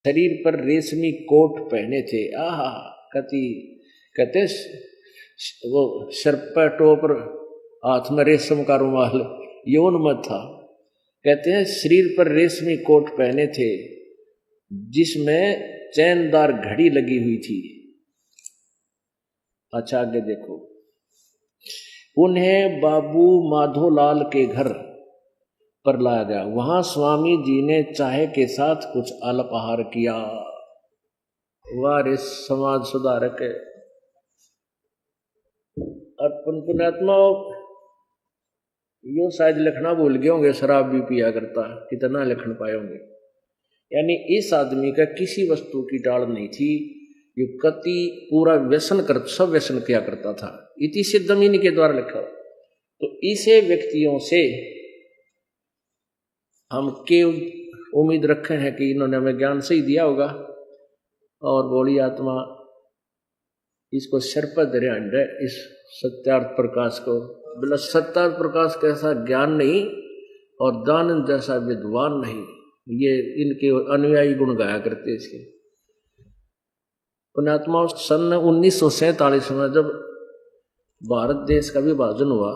शरीर पर रेशमी कोट पहने थे। आहा कति कहते वो सर पर टोपर हाथ में रेशम का रुमाल यौन मत था। कहते हैं शरीर पर रेशमी कोट पहने थे जिसमें चैनदार घड़ी लगी हुई थी। अच्छा आगे देखो, उन्हें बाबू माधोलाल के घर पर लाया गया। वहां स्वामी जी ने चाय के साथ कुछ अल्पाहार किया। वारिस समाज सुधारक अर्पण पुण्यात्मा यो शायद लिखना भूल गए होंगे, शराब भी पिया करता, कितना लिखन पाए होंगे। यानी इस आदमी का किसी वस्तु की टाल नहीं थी, ये कति पूरा व्यसन कर सब व्यसन किया करता था। इति सिद्धम इन्हीं के द्वारा लिखा। तो इसे व्यक्तियों से हम के उम्मीद रखे हैं कि इन्होंने हमें ज्ञान सही दिया होगा और बोली आत्मा इसको सर पर धरे अंडे इस सत्यार्थ प्रकाश को। बोला सत्यार्थ प्रकाश कैसा ज्ञान नहीं और दानंद जैसा विद्वान नहीं, ये इनके अनुयायी गुण गाया करते इसके। पुण्यात्मा सन 1947 में जब भारत देश का विभाजन हुआ,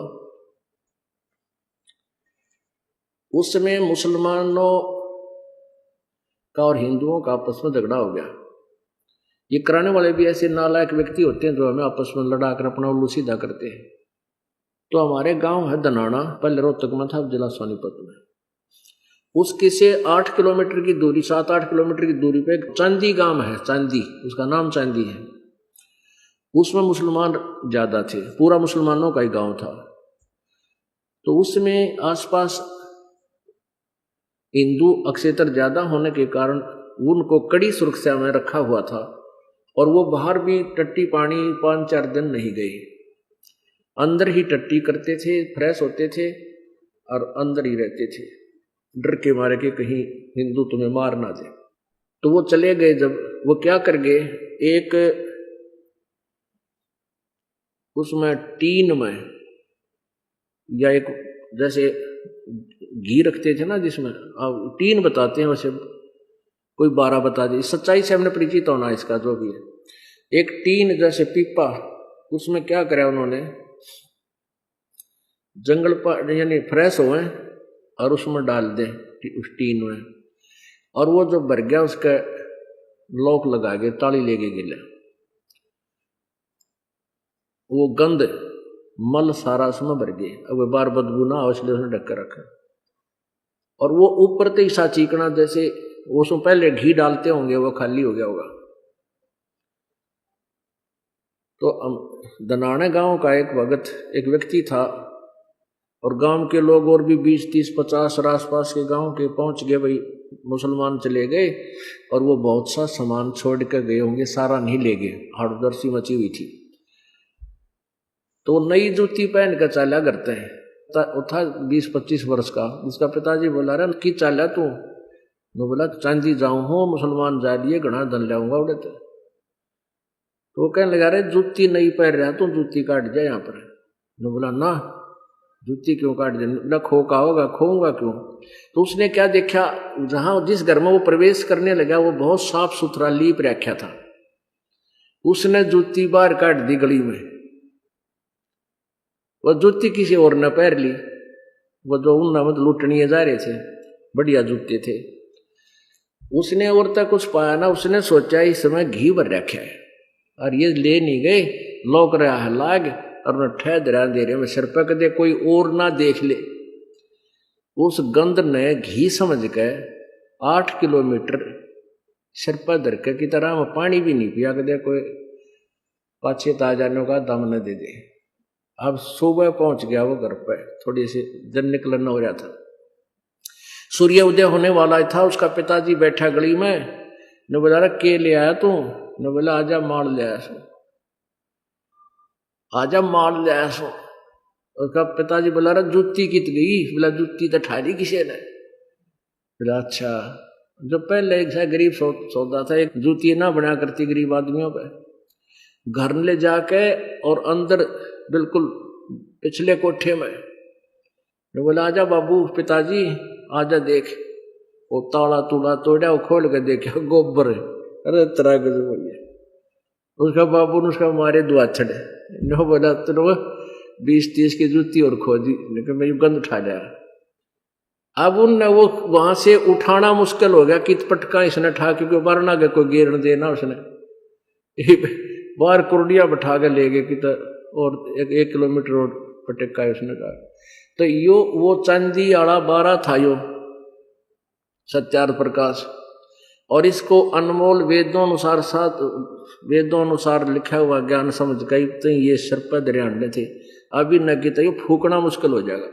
उस समय मुसलमानों का और हिंदुओं का आपस में झगड़ा हो गया। ये कराने वाले भी ऐसे नालायक व्यक्ति होते हैं जो हमें आपस में लड़ा कर अपना उल्लू सीधा करते हैं। तो हमारे गांव है दनाना, पहले रोहतक में था, जिला सोनीपत में। उसके से 8 किलोमीटर की दूरी, 7-8 किलोमीटर की दूरी पे चांदी गांव है, चांदी, उसका नाम चांदी है। उसमें मुसलमान ज्यादा थे, पूरा मुसलमानों का ही गांव था। तो उसमें आसपास हिंदू अक्षेत्र ज्यादा होने के कारण उनको कड़ी सुरक्षा में रखा हुआ था और वो बाहर भी टट्टी पानी 5-4 दिन नहीं गए। अंदर ही टट्टी करते थे, फ्रेश होते थे और अंदर ही रहते थे, डर के मारे कि कहीं हिंदू तुम्हें मार ना दे। तो वो चले गए। जब वो क्या कर गए, एक उसमें टीन में या एक जैसे घी रखते थे ना, जिसमें अब टीन बताते हैं, वैसे कोई 12 बता दे, सच्चाई से हमने परिचित होना इसका जो भी है। एक टीन जैसे पीपा, उसमें क्या करा उन्होंने, जंगल पर यानी फ्रेश हुए और उसमें डाल दे उस टीन में, और वो जो भर गया उसका लॉक लगा के ताली लेके गिला। वो गंध मल सारा उसमें भर गए, अब बार बदबू ना हो इसलिए उसने ढक कर रखा। और वो ऊपर से सा चीकना, जैसे वो उसमें पहले घी डालते होंगे, वो खाली हो गया होगा। तो दनाने गांव का एक भगत, एक व्यक्ति था, और गांव के लोग और भी 20-30-50 आसपास के गांव के पहुंच गए। भाई मुसलमान चले गए और वो बहुत सा सामान छोड़ कर गए होंगे, सारा नहीं ले गए, हड़दर्सी मची हुई थी। तो नई जूती पहन कर चाला करते हैं, था 20-25 वर्ष का। उसका पिताजी बोला रहा कि चाला तू, वो बोला चांदी जाऊं हो, मुसलमान जा लिए घना धन लाऊंगा उड़े। तो वो कहने लगा रहे जूती नहीं पहन रहा तो जूती काट जाए यहाँ पर। वो बोला ना जूती क्यों काट जाए, बोला खो का होगा, खोऊंगा क्यों। तो उसने क्या देखा, जहां जिस घर में वो प्रवेश करने लगा वो बहुत साफ सुथरा लीप रखा था, उसने जूती बाहर काट दी गली में। वो जूती किसी और ने पहन ली, वो जो उन मतलब लूटने जा रहे थे, बढ़िया जूते थे। उसने और तक कुछ पाया ना, उसने सोचा इस समय घी भर रखा है और ये ले नहीं गए, लौक रहा है लाग, और उन्हें ठहर रहा दे रहे में सिर पर कदे कोई और ना देख ले। उस गंध ने घी समझ के 8 किलोमीटर सिर पर धर के की तरह में पानी भी नहीं पिया, कदे कोई पाछे ता जाने का दम न दे दे। अब सुबह पहुंच गया वो घर पर, थोड़ी सी दिन निकलन हो रहा था, सूर्य उदय होने वाला था। उसका पिताजी बैठा गली में, ने बोला के ले आया तू, ने बोला आजा माल ले आया सो, आजा माल ले आया सो। उसका पिताजी बोला रहा जूती कित गई, बोला जूती तो ठारी किसे ने। बोला अच्छा, जो पहले एक गरीब सौदा था, एक जूती ना बना करती गरीब आदमियों पे, घर ले जाके और अंदर बिल्कुल पिछले कोठे में, बोला आजा बाबू, पिताजी आजा देख। वो ताला तुला तोड़ा, वो खोल के देखा गोबर है। अरे तरह गजब हो गया। उसका बाबू ने उसका मारे दुआ छड़े, नो बोला तो 20-30 की जूती और खोदी, लेकिन मेरी गंद उठा जाए। अब उनने वो वहां से उठाना मुश्किल हो गया कि पटका इसने ठा, क्योंकि बाहर ना गए कोई गेर देना उसने, बाहर कुर्डिया बैठा के ले गए कि और 1 किलोमीटर और पटका उसने कहा। तो यो वो चांदी आड़ा 12 था यो सत्यार प्रकाश, और इसको अनमोल वेदों अनुसार वेदों अनुसार लिखा हुआ ज्ञान समझ गई तो ये सर पर दरियाने थे। अभी न कि तो ये फूकना मुश्किल हो जाएगा,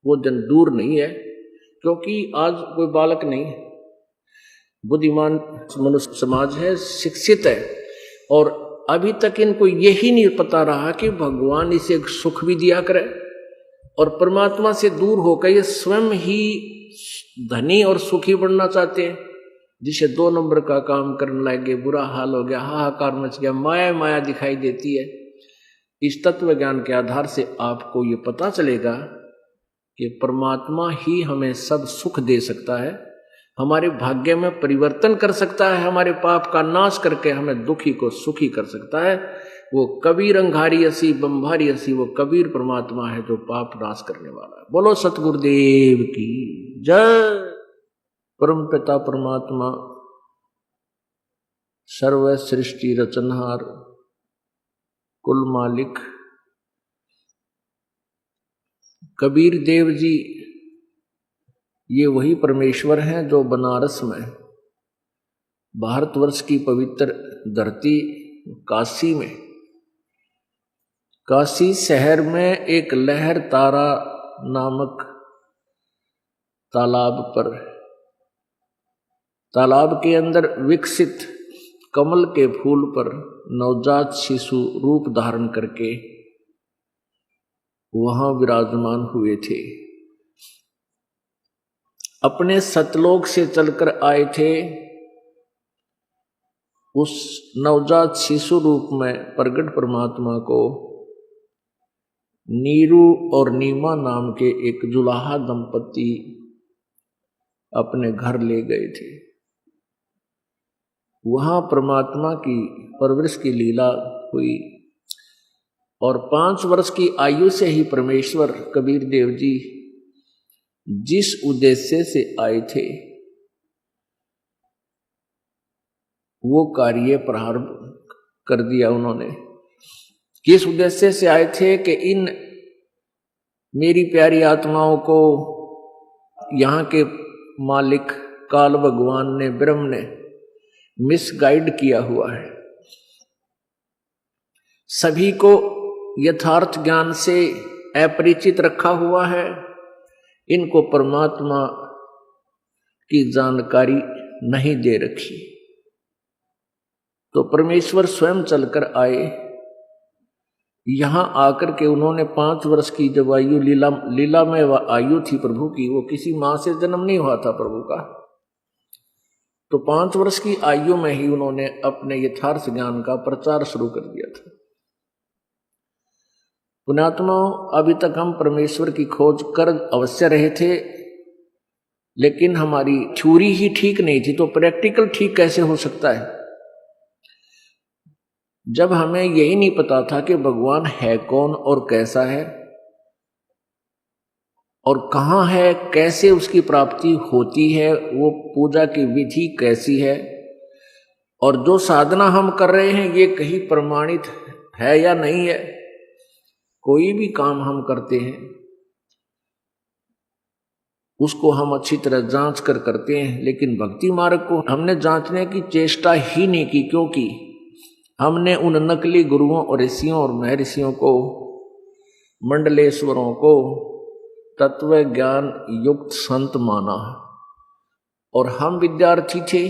वो दिन दूर नहीं है, क्योंकि आज कोई बालक नहीं, बुद्धिमान मनुष्य समाज है, शिक्षित है, और अभी तक इनको यही नहीं पता रहा कि भगवान इसे सुख भी दिया करे, और परमात्मा से दूर होकर ये स्वयं ही धनी और सुखी बनना चाहते हैं, जिसे 2 नंबर का काम करने लगे, बुरा हाल हो गया, हाहाकार मच गया, माया माया दिखाई देती है। इस तत्व ज्ञान के आधार से आपको ये पता चलेगा कि परमात्मा ही हमें सब सुख दे सकता है, हमारे भाग्य में परिवर्तन कर सकता है, हमारे पाप का नाश करके हमें दुखी को सुखी कर सकता है। वो कबीर अंगारी असी बंभारी असी, वो कबीर परमात्मा है जो पाप नाश करने वाला है। बोलो सतगुरुदेव की जय। परम पिता परमात्मा सर्व सृष्टि रचनहार कुल मालिक कबीर देव जी, ये वही परमेश्वर हैं जो बनारस में, भारतवर्ष की पवित्र धरती काशी में, काशी शहर में एक लहर तारा नामक तालाब पर, तालाब के अंदर विकसित कमल के फूल पर नवजात शिशु रूप धारण करके वहां विराजमान हुए थे। अपने सतलोक से चलकर आए थे, उस नवजात शिशु रूप में प्रगट परमात्मा को नीरू और नीमा नाम के एक जुलाहा दंपति अपने घर ले गए थे। वहां परमात्मा की परवरिश की लीला हुई, और 5 वर्ष की आयु से ही परमेश्वर कबीर देव जी जिस उद्देश्य से आए थे वो कार्य प्रारंभ कर दिया उन्होंने। किस उद्देश्य से आए थे कि इन मेरी प्यारी आत्माओं को यहाँ के मालिक काल भगवान ने, ब्रह्म ने मिसगाइड किया हुआ है, सभी को यथार्थ ज्ञान से अपरिचित रखा हुआ है, इनको परमात्मा की जानकारी नहीं दे रखी। तो परमेश्वर स्वयं चलकर आए, यहां आकर के उन्होंने 5 वर्ष की जब आयु लीला में आयु थी प्रभु की, वो किसी मां से जन्म नहीं हुआ था प्रभु का, तो 5 वर्ष की आयु में ही उन्होंने अपने यथार्थ ज्ञान का प्रचार शुरू कर दिया था। पुण्यात्माओं, अभी तक हम परमेश्वर की खोज कर अवश्य रहे थे, लेकिन हमारी थ्योरी ही ठीक नहीं थी, तो प्रैक्टिकल ठीक कैसे हो सकता है? जब हमें यही नहीं पता था कि भगवान है कौन और कैसा है और कहाँ है, कैसे उसकी प्राप्ति होती है, वो पूजा की विधि कैसी है, और जो साधना हम कर रहे हैं ये कहीं प्रमाणित है या नहीं है। कोई भी काम हम करते हैं उसको हम अच्छी तरह जांच कर करते हैं, लेकिन भक्ति मार्ग को हमने जांचने की चेष्टा ही नहीं की, क्योंकि हमने उन नकली गुरुओं और ऋषियों और महर्षियों को, मंडलेश्वरों को तत्व ज्ञान युक्त संत माना, और हम विद्यार्थी थे,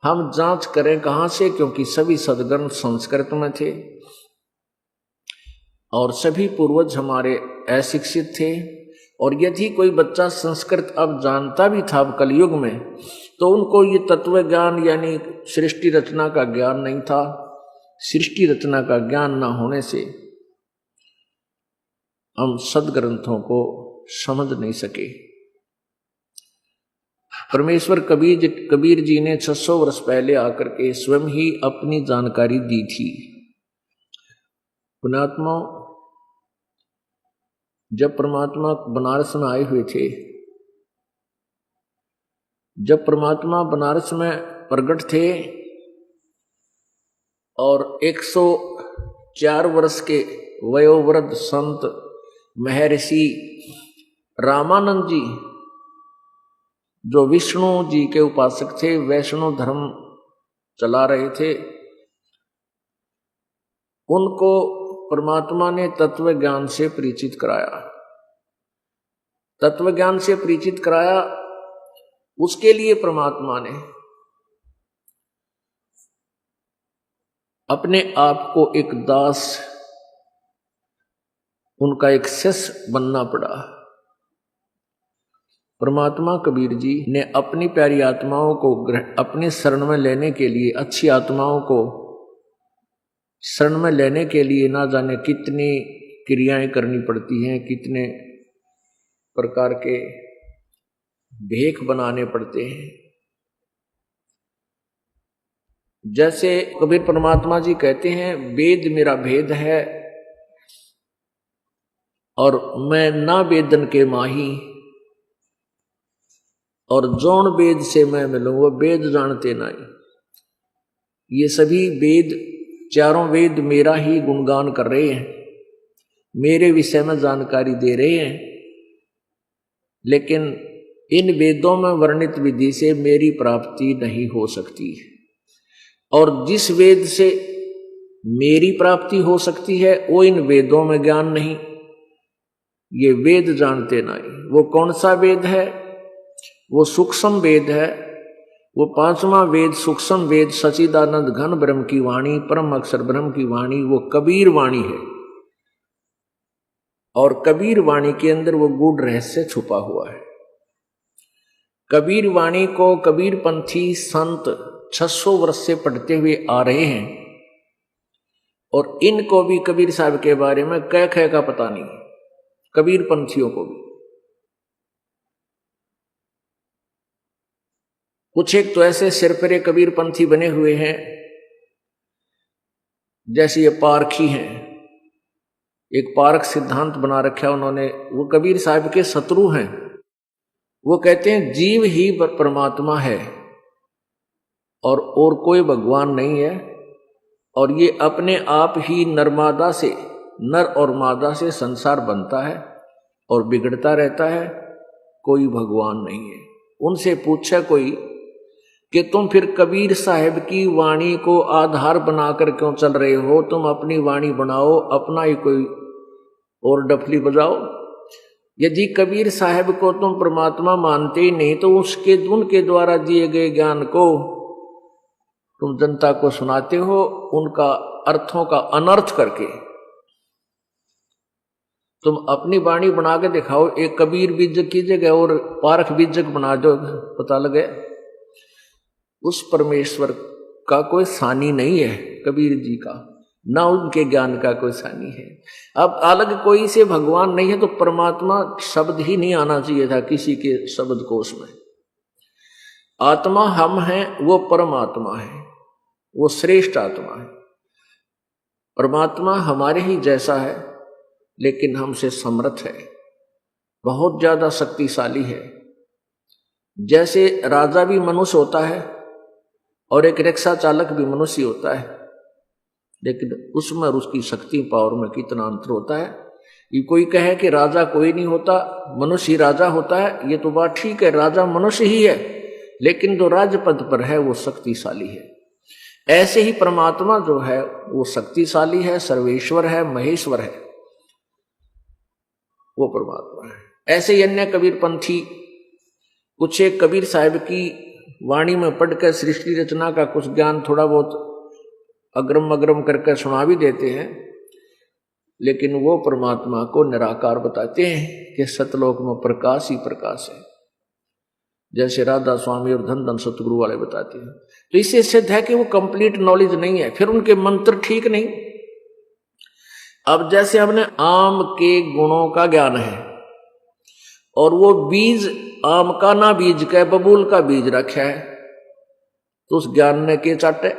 हम जांच करें कहां से, क्योंकि सभी सद्ग्रंथ संस्कृत में थे और सभी पूर्वज हमारे अशिक्षित थे। और यदि कोई बच्चा संस्कृत अब जानता भी था अब कलयुग में, तो उनको ये तत्व ज्ञान यानी सृष्टि रचना का ज्ञान नहीं था। सृष्टि रचना का ज्ञान न होने से हम सदग्रंथों को समझ नहीं सके। परमेश्वर कबीर जी ने 600 वर्ष पहले आकर के स्वयं ही अपनी जानकारी दी थी। पुण्यात्मा, जब परमात्मा बनारस में आए हुए थे, जब परमात्मा बनारस में प्रकट थे और 104 वर्ष के वयोवृद्ध संत महर्षि रामानंद जी, जो विष्णु जी के उपासक थे, वैष्णव धर्म चला रहे थे, उनको परमात्मा ने तत्व ज्ञान से परिचित कराया। तत्व ज्ञान से परिचित कराया, उसके लिए परमात्मा ने अपने आप को एक दास, उनका एक शिष्य बनना पड़ा। परमात्मा कबीर जी ने अपनी प्यारी आत्माओं को अपने शरण में लेने के लिए, अच्छी आत्माओं को शरण में लेने के लिए ना जाने कितनी क्रियाएं करनी पड़ती हैं, कितने प्रकार के भेख बनाने पड़ते हैं। जैसे कबीर परमात्मा जी कहते हैं, वेद मेरा भेद है और मैं ना वेदन के माही, और जौन वेद से मैं मिलूं वो वेद जानते नहीं। ये सभी वेद, चारों वेद मेरा ही गुणगान कर रहे हैं, मेरे विषय में जानकारी दे रहे हैं, लेकिन इन वेदों में वर्णित विधि से मेरी प्राप्ति नहीं हो सकती। और जिस वेद से मेरी प्राप्ति हो सकती है वो इन वेदों में ज्ञान नहीं, ये वेद जानते नहीं। वो कौन सा वेद है? वो सूक्ष्म वेद है। वो 5वां वेद, सूक्ष्म वेद, सच्चिदानंद घन ब्रह्म की वाणी, परम अक्षर ब्रह्म की वाणी, वो कबीर वाणी है। और कबीर वाणी के अंदर वो गूढ़ रहस्य छुपा हुआ है। कबीर वाणी को कबीर पंथी संत 600 वर्ष से पढ़ते हुए आ रहे हैं, और इनको भी कबीर साहब के बारे में कै कै का पता नहीं, कबीर पंथियों को भी। कुछ एक तो ऐसे सिरपरे कबीर पंथी बने हुए हैं, जैसे ये पारखी हैं, एक पारख सिद्धांत बना रखा उन्होंने, वो कबीर साहब के शत्रु हैं। वो कहते हैं जीव ही परमात्मा है और कोई भगवान नहीं है, और ये अपने आप ही नरमादा से, नर और मादा से संसार बनता है और बिगड़ता रहता है, कोई भगवान नहीं है। उनसे पूछा कोई कि तुम फिर कबीर साहब की वाणी को आधार बनाकर क्यों चल रहे हो? तुम अपनी वाणी बनाओ, अपना ही कोई और डफली बजाओ। यदि कबीर साहब को तुम परमात्मा मानते ही नहीं तो उनके द्वारा दिए गए ज्ञान को तुम जनता को सुनाते हो, उनका अर्थों का अनर्थ करके। तुम अपनी वाणी बना के दिखाओ, एक कबीर बीजक की जगह और पारख बीजक बना दो, पता लगे उस परमेश्वर का कोई सानी नहीं है, कबीर जी का, ना उनके ज्ञान का कोई सानी है। अब अलग कोई से भगवान नहीं है तो परमात्मा शब्द ही नहीं आना चाहिए था किसी के शब्द कोश में। आत्मा हम हैं, वो परमात्मा है, वो श्रेष्ठ आत्मा है। परमात्मा हमारे ही जैसा है लेकिन हमसे समर्थ है, बहुत ज्यादा शक्तिशाली है। जैसे राजा भी मनुष्य होता है और एक रिक्शा चालक भी मनुष्य होता है, लेकिन उसमें और उसकी शक्ति पावर में कितना अंतर होता है। ये कोई कहे कि राजा कोई नहीं होता, मनुष्य ही राजा होता है, ये तो बात ठीक है, राजा मनुष्य ही है, लेकिन जो राजपद पर है वो शक्तिशाली है। ऐसे ही परमात्मा जो है वो शक्तिशाली है, सर्वेश्वर है, महेश्वर है, वो परमात्मा है। ऐसे ही अन्य कबीर पंथी कुछ एक कबीर साहब की वाणी में पढ़कर सृष्टि रचना का कुछ ज्ञान थोड़ा बहुत अग्रम अग्रम करके सुना भी देते हैं, लेकिन वो परमात्मा को निराकार बताते हैं कि सतलोक में प्रकाश ही प्रकाश है, जैसे राधा स्वामी और धन धन सतगुरु वाले बताते हैं। तो इससे सिद्ध है कि वो कंप्लीट नॉलेज नहीं है, फिर उनके मंत्र ठीक नहीं। अब जैसे हमने आम के गुणों का ज्ञान है और वो बीज आम का ना बीज का बबूल का बीज रखा है, तो उस ज्ञान ने के चाटे।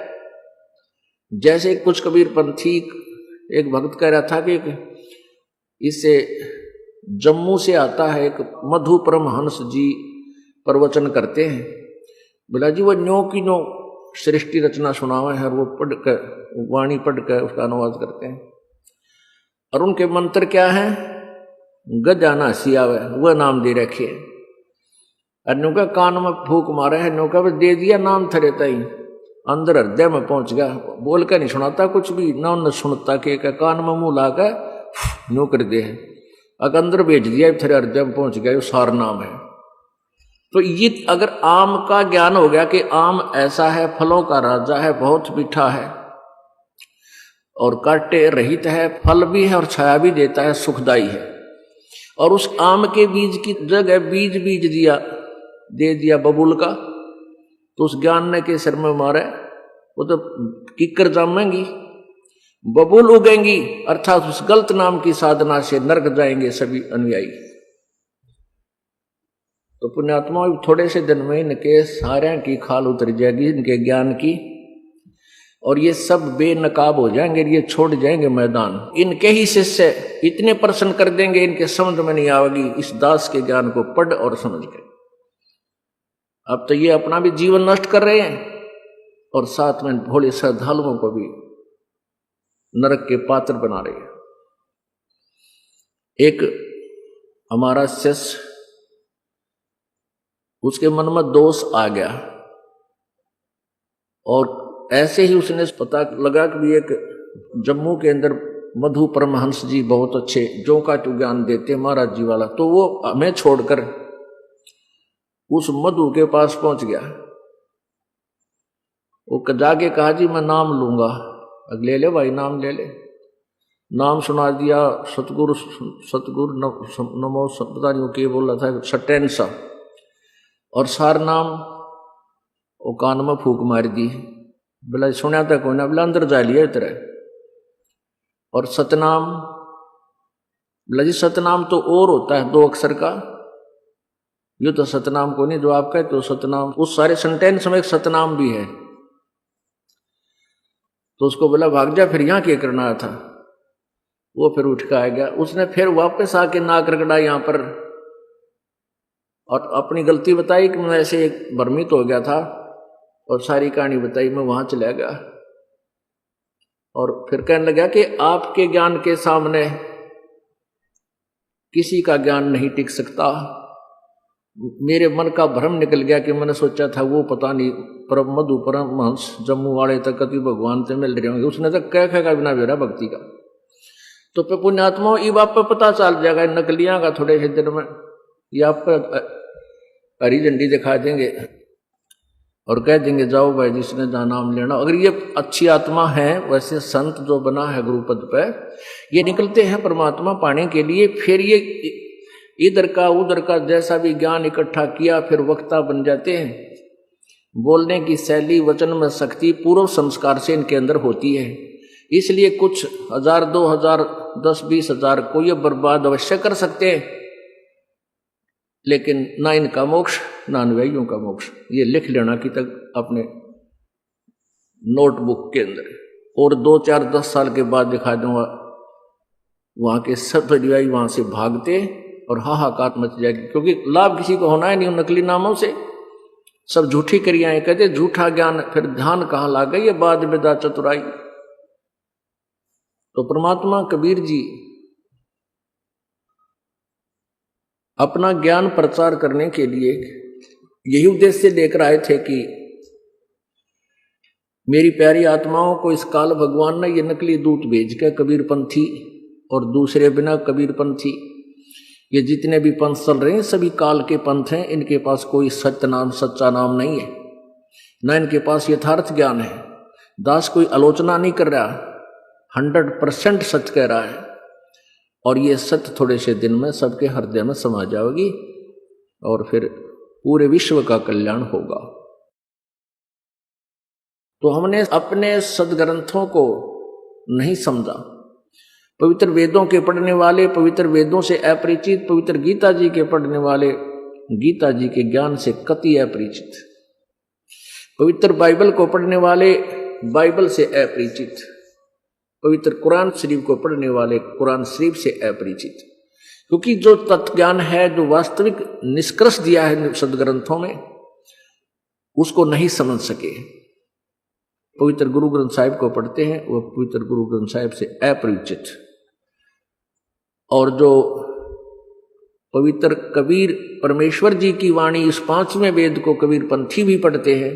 जैसे कुछ कबीरपंथी एक भक्त कह रहा था कि इससे जम्मू से आता है एक मधु परमहंस जी प्रवचन करते हैं, बोला जी वो न्यो की न्यो सृष्टि रचना सुनावे है, वो पढ़ कर वाणी पढ़ कर उसका अनुवाद करते हैं। और उनके मंत्र क्या है, गजाना सियावे वह नाम दे रखे। अन्यों का कान में फूक मारे है, न्यों का दे दिया नाम थरेता ही अंदर हृदय में पहुंच गया, बोल कर नहीं सुनाता कुछ भी, ना उन सुनता के कान में मुंह लाकर न्यो कर दे, अगर अंदर भेज दिया थरे हृदय में पहुंच गया, सार नाम है। तो ये अगर आम का ज्ञान हो गया कि आम ऐसा है, फलों का राजा है, बहुत मीठा है और कांटे रहित है, फल भी है और छाया भी देता है, सुखदाई है, और उस आम के बीज की जगह बीज बीज दिया दे दिया बबूल का, तो उस ज्ञान ने के सिर में मारे, वो तो किकर जामेंगी, बबूल उगेंगी, अर्थात उस गलत नाम की साधना से नरक जाएंगे सभी अनुयायी। तो पुण्यात्मा थोड़े से दिन में इनके सारे की खाल उतर जाएगी इनके ज्ञान की, और ये सब बेनकाब हो जाएंगे, ये छोड़ जाएंगे मैदान। इनके ही शिष्य इतने प्रश्न कर देंगे इनके समझ में नहीं आएगी इस दास के ज्ञान को पढ़ और समझ के। अब तो ये अपना भी जीवन नष्ट कर रहे हैं और साथ में भोले श्रद्धालुओं को भी नरक के पात्र बना रहे हैं। एक हमारा शिष्य, उसके मन में दोष आ गया और ऐसे ही उसने पता लगा कि एक जम्मू के अंदर मधु परमहंस जी बहुत अच्छे जो का तो ज्ञान देते महाराज जी वाला, तो वो हमें छोड़कर उस मधु के पास पहुंच गया। वो जाके कहा जी मैं नाम लूंगा, ले ले भाई नाम ले ले। नाम सुना दिया, सतगुरु सतगुरु नमो पता नहीं के बोल रहा था सटैन सा, और सार नाम वो कान में फूक मार दी, बोला सुना था कोई ना, बोला अंदर जा लिया तरह। और सतनाम, बोला जी सतनाम तो और होता है 2 अक्षर का, ये तो सतनाम को नहीं जो आप कहते तो सतनाम, उस सारे सेंटेंस में एक सतनाम भी है। तो उसको बोला भाग जा, फिर यहां क्या करना था। वो फिर उठ कर आ गया, उसने फिर वापस आके नाक रगड़ा यहां पर और अपनी गलती बताई कि मैं ऐसे एक भ्रमित हो गया था, और सारी कहानी बताई। मैं वहां चला गया और फिर कहने लगा कि आपके ज्ञान के सामने किसी का ज्ञान नहीं टिक सकता। मेरे मन का भ्रम निकल गया कि मैंने सोचा था वो पता नहीं परम मधु परमहंस जम्मू वाले तक कभी भगवान से मिल रहे होंगे, उसने तक कह का बिना बेरा भक्ति का। तो पे पुण्यात्मा ये बाप पे पता चल जाएगा नकलियां का थोड़े से दिन में, ये आप हरी झंडी दिखा देंगे और कह देंगे जाओ भाई जिसने जहाँ नाम लेना। अगर ये अच्छी आत्मा है, वैसे संत जो बना है गुरुपद पे, ये निकलते हैं परमात्मा पाने के लिए, फिर ये इधर का उधर का जैसा भी ज्ञान इकट्ठा किया फिर वक्ता बन जाते हैं। बोलने की शैली, वचन में शक्ति पूर्व संस्कार से इनके अंदर होती है, इसलिए कुछ 1000 2000 10-20 हजार को ये बर्बाद अवश्य कर सकते हैं, लेकिन ना इनका मोक्ष ना अनुयायियों का मोक्ष। ये लिख लेना कि तक अपने नोटबुक के अंदर, और 2 4 10 साल के बाद दिखा दूंगा वहां के सब अनुयायी वहां से भागते और हाहाकार मच जाएगी, क्योंकि लाभ किसी को होना है नहीं उन नकली नामों से। सब झूठी क्रियाएं कहते, झूठा ज्ञान, फिर ध्यान कहाँ ला गई, ये बाद विदा चतुराई। तो परमात्मा कबीर जी अपना ज्ञान प्रचार करने के लिए यही उद्देश्य लेकर आए थे कि मेरी प्यारी आत्माओं को इस काल भगवान ने ये नकली दूत भेज के कबीरपंथी और दूसरे बिना कबीरपंथी ये जितने भी पंथ चल रहे हैं सभी काल के पंथ हैं, इनके पास कोई सत्य नाम सच्चा नाम नहीं है, न इनके पास यथार्थ ज्ञान है। दास कोई आलोचना नहीं कर रहा, 100% सत्य कह रहा है, और ये सत्य थोड़े से दिन में सबके हृदय में समा जाएगी और फिर पूरे विश्व का कल्याण होगा। तो हमने अपने सदग्रंथों को नहीं समझा, पवित्र वेदों के पढ़ने वाले पवित्र वेदों से अपरिचित, पवित्र गीता जी के पढ़ने वाले गीता जी के ज्ञान से कति अपरिचित, पवित्र बाइबल को पढ़ने वाले बाइबल से अपरिचित, पवित्र कुरान शरीफ को पढ़ने वाले कुरान शरीफ से अपरिचित। क्योंकि जो तत्व ज्ञान है, जो वास्तविक निष्कर्ष दिया है सदग्रंथों में, उसको नहीं समझ सके। पवित्र गुरु ग्रंथ साहिब को पढ़ते हैं, वह पवित्र गुरु ग्रंथ साहिब से अपरिचित। और जो पवित्र कबीर परमेश्वर जी की वाणी, इस 5वें वेद को कबीर पंथी भी पढ़ते हैं,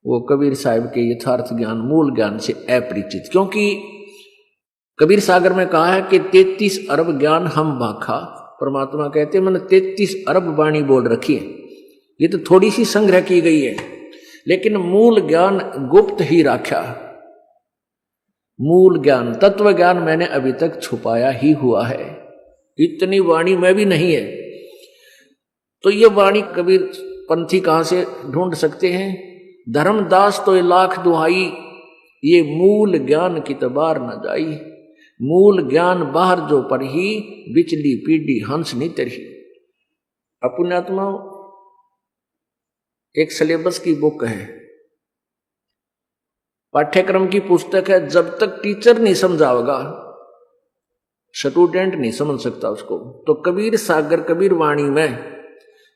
वो कबीर साहिब के यथार्थ ज्ञान, मूल ज्ञान से अपरिचित। क्योंकि कबीर सागर में कहा है कि 33 अरब ज्ञान हम बाखा। परमात्मा कहते हैं मैंने 33 अरब वाणी बोल रखी है, ये तो थोड़ी सी संग्रह की गई है, लेकिन मूल ज्ञान गुप्त ही रखा। मूल ज्ञान, तत्व ज्ञान मैंने अभी तक छुपाया ही हुआ है, इतनी वाणी में भी नहीं है। तो ये वाणी कबीर पंथी कहां से ढूंढ सकते हैं? धर्मदास तो लाख दुहाई, ये मूल ज्ञान की तबार न जाई। मूल ज्ञान बाहर जो पढ़ी, बिचली पीढ़ी हंस नहीं तरही। अपुण्यात्मा एक सिलेबस की बुक है, पाठ्यक्रम की पुस्तक है। जब तक टीचर नहीं समझाएगा, स्टूडेंट नहीं समझ सकता उसको। तो कबीर सागर कबीर वाणी में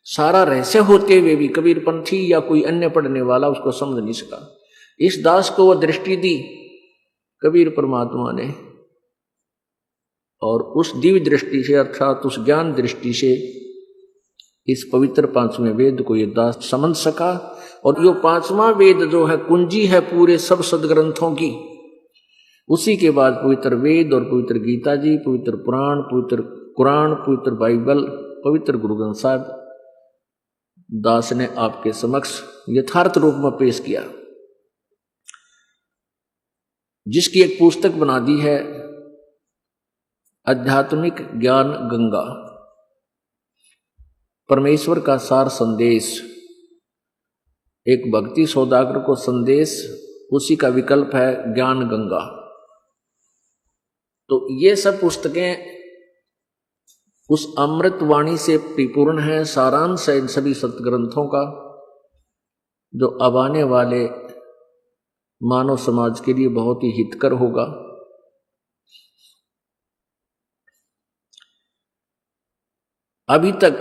सारा रहस्य होते हुए भी कबीर पंथी या कोई अन्य पढ़ने वाला उसको समझ नहीं सका। इस दास को वह दृष्टि दी कबीर परमात्मा ने, और उस दिव्य दृष्टि से, अर्थात उस ज्ञान दृष्टि से इस पवित्र 5वें वेद को ये दास समझ सका। और यो 5वां वेद जो है कुंजी है पूरे सब सदग्रंथों की। उसी के बाद पवित्र वेद और पवित्र गीता जी, पवित्र पुराण, पवित्र कुरान, पवित्र बाइबल, पवित्र गुरु ग्रंथ साहिब दास ने आपके समक्ष यथार्थ रूप में पेश किया, जिसकी एक पुस्तक बना दी है आध्यात्मिक ज्ञान गंगा, परमेश्वर का सार संदेश। एक भक्ति सौदागर को संदेश, उसी का विकल्प है ज्ञान गंगा। तो ये सब पुस्तकें उस अमृत वाणी से परिपूर्ण है, सारांश है इन सभी सत्ग्रंथों का, जो अब आने वाले मानव समाज के लिए बहुत ही हितकर होगा। अभी तक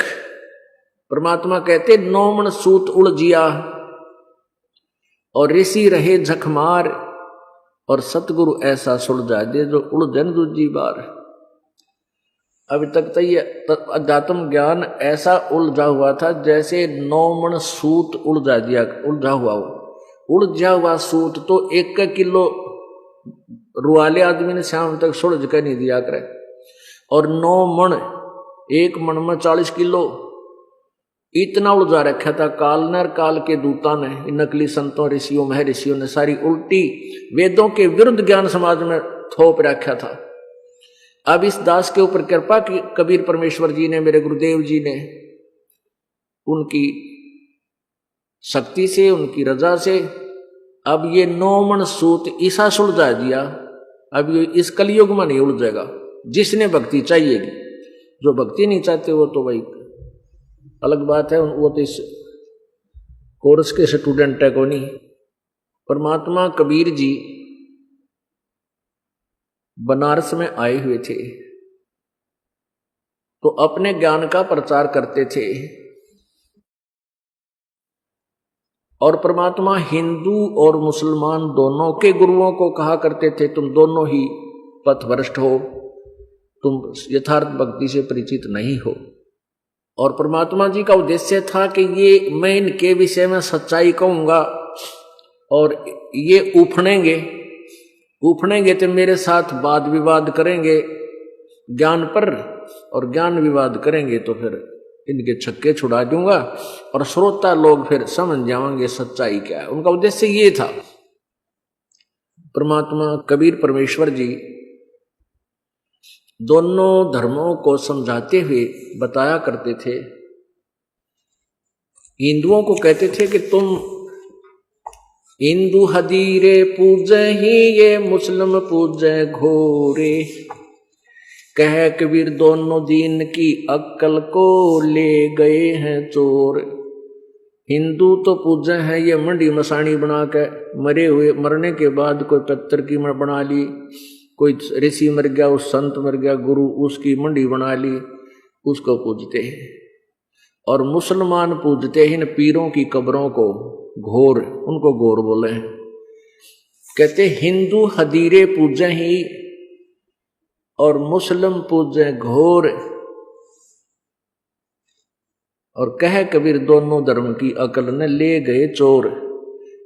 परमात्मा कहते 9 मन सूत उड़ जिया, और ऋषि रहे झकमार, और सतगुरु ऐसा सुलझा दे जो उड़ जन दूजी बार। अभी तक तो ये अध्यात्म ज्ञान ऐसा उलझा हुआ था जैसे 9 मन सूत उलझा हुआ सूत तो 1 किलो रुआले आदमी ने शाम तक सुलझ कर नहीं दिया करे। और 9 मन, 1 मन में 40 किलो, इतना उलझा रखा था काल ने, काल के दूता ने, नकली संतों, ऋषियों, महर्षियों ने सारी उल्टी वेदों के विरुद्ध ज्ञान समाज में थोप रखा था। अब इस दास के ऊपर कृपा की कबीर परमेश्वर जी ने, मेरे गुरुदेव जी ने, उनकी शक्ति से, उनकी रजा से अब ये 9 मन सूत ईसा सुलझा दिया। अब ये इस कलयुग में नहीं उलझेगा, जिसने भक्ति चाहिएगी। जो भक्ति नहीं चाहते वो तो भाई अलग बात है, वो तो इस कोर्स के स्टूडेंट है को नहीं। परमात्मा कबीर जी बनारस में आए हुए थे, तो अपने ज्ञान का प्रचार करते थे। और परमात्मा हिंदू और मुसलमान दोनों के गुरुओं को कहा करते थे, तुम दोनों ही पथभ्रष्ट हो, तुम यथार्थ भक्ति से परिचित नहीं हो। और परमात्मा जी का उद्देश्य था कि ये मैं इनके विषय में सच्चाई कहूंगा, और ये उफनेंगे तो मेरे साथ वाद विवाद करेंगे ज्ञान पर, और ज्ञान विवाद करेंगे तो फिर इनके छक्के छुड़ा दूंगा, और श्रोता लोग फिर समझ जाएंगे सच्चाई क्या है। उनका उद्देश्य ये था। परमात्मा कबीर परमेश्वर जी दोनों धर्मों को समझाते हुए बताया करते थे। हिंदुओं को कहते थे कि तुम हिंदू हदीरे पूजे ही ये मुस्लिम पूजे घोरे। कह कबीर दोनों दीन की अक्ल को ले गए हैं चोर। हिंदू तो पूजे हैं ये मंडी मसाणी बना के, मरे हुए मरने के बाद कोई पत्थर की बना ली, कोई ऋषि मर गया, उस संत मर गया गुरु, उसकी मंडी बना ली, उसको पूजते हैं। और मुसलमान पूजते हैं इन पीरों की कब्रों को, घोर, उनको घोर बोले हैं। कहते हिंदू हदीरे पूजे ही और मुस्लिम पूजे घोर। और कह कबीर दोनों धर्म की अकल ने ले गए चोर।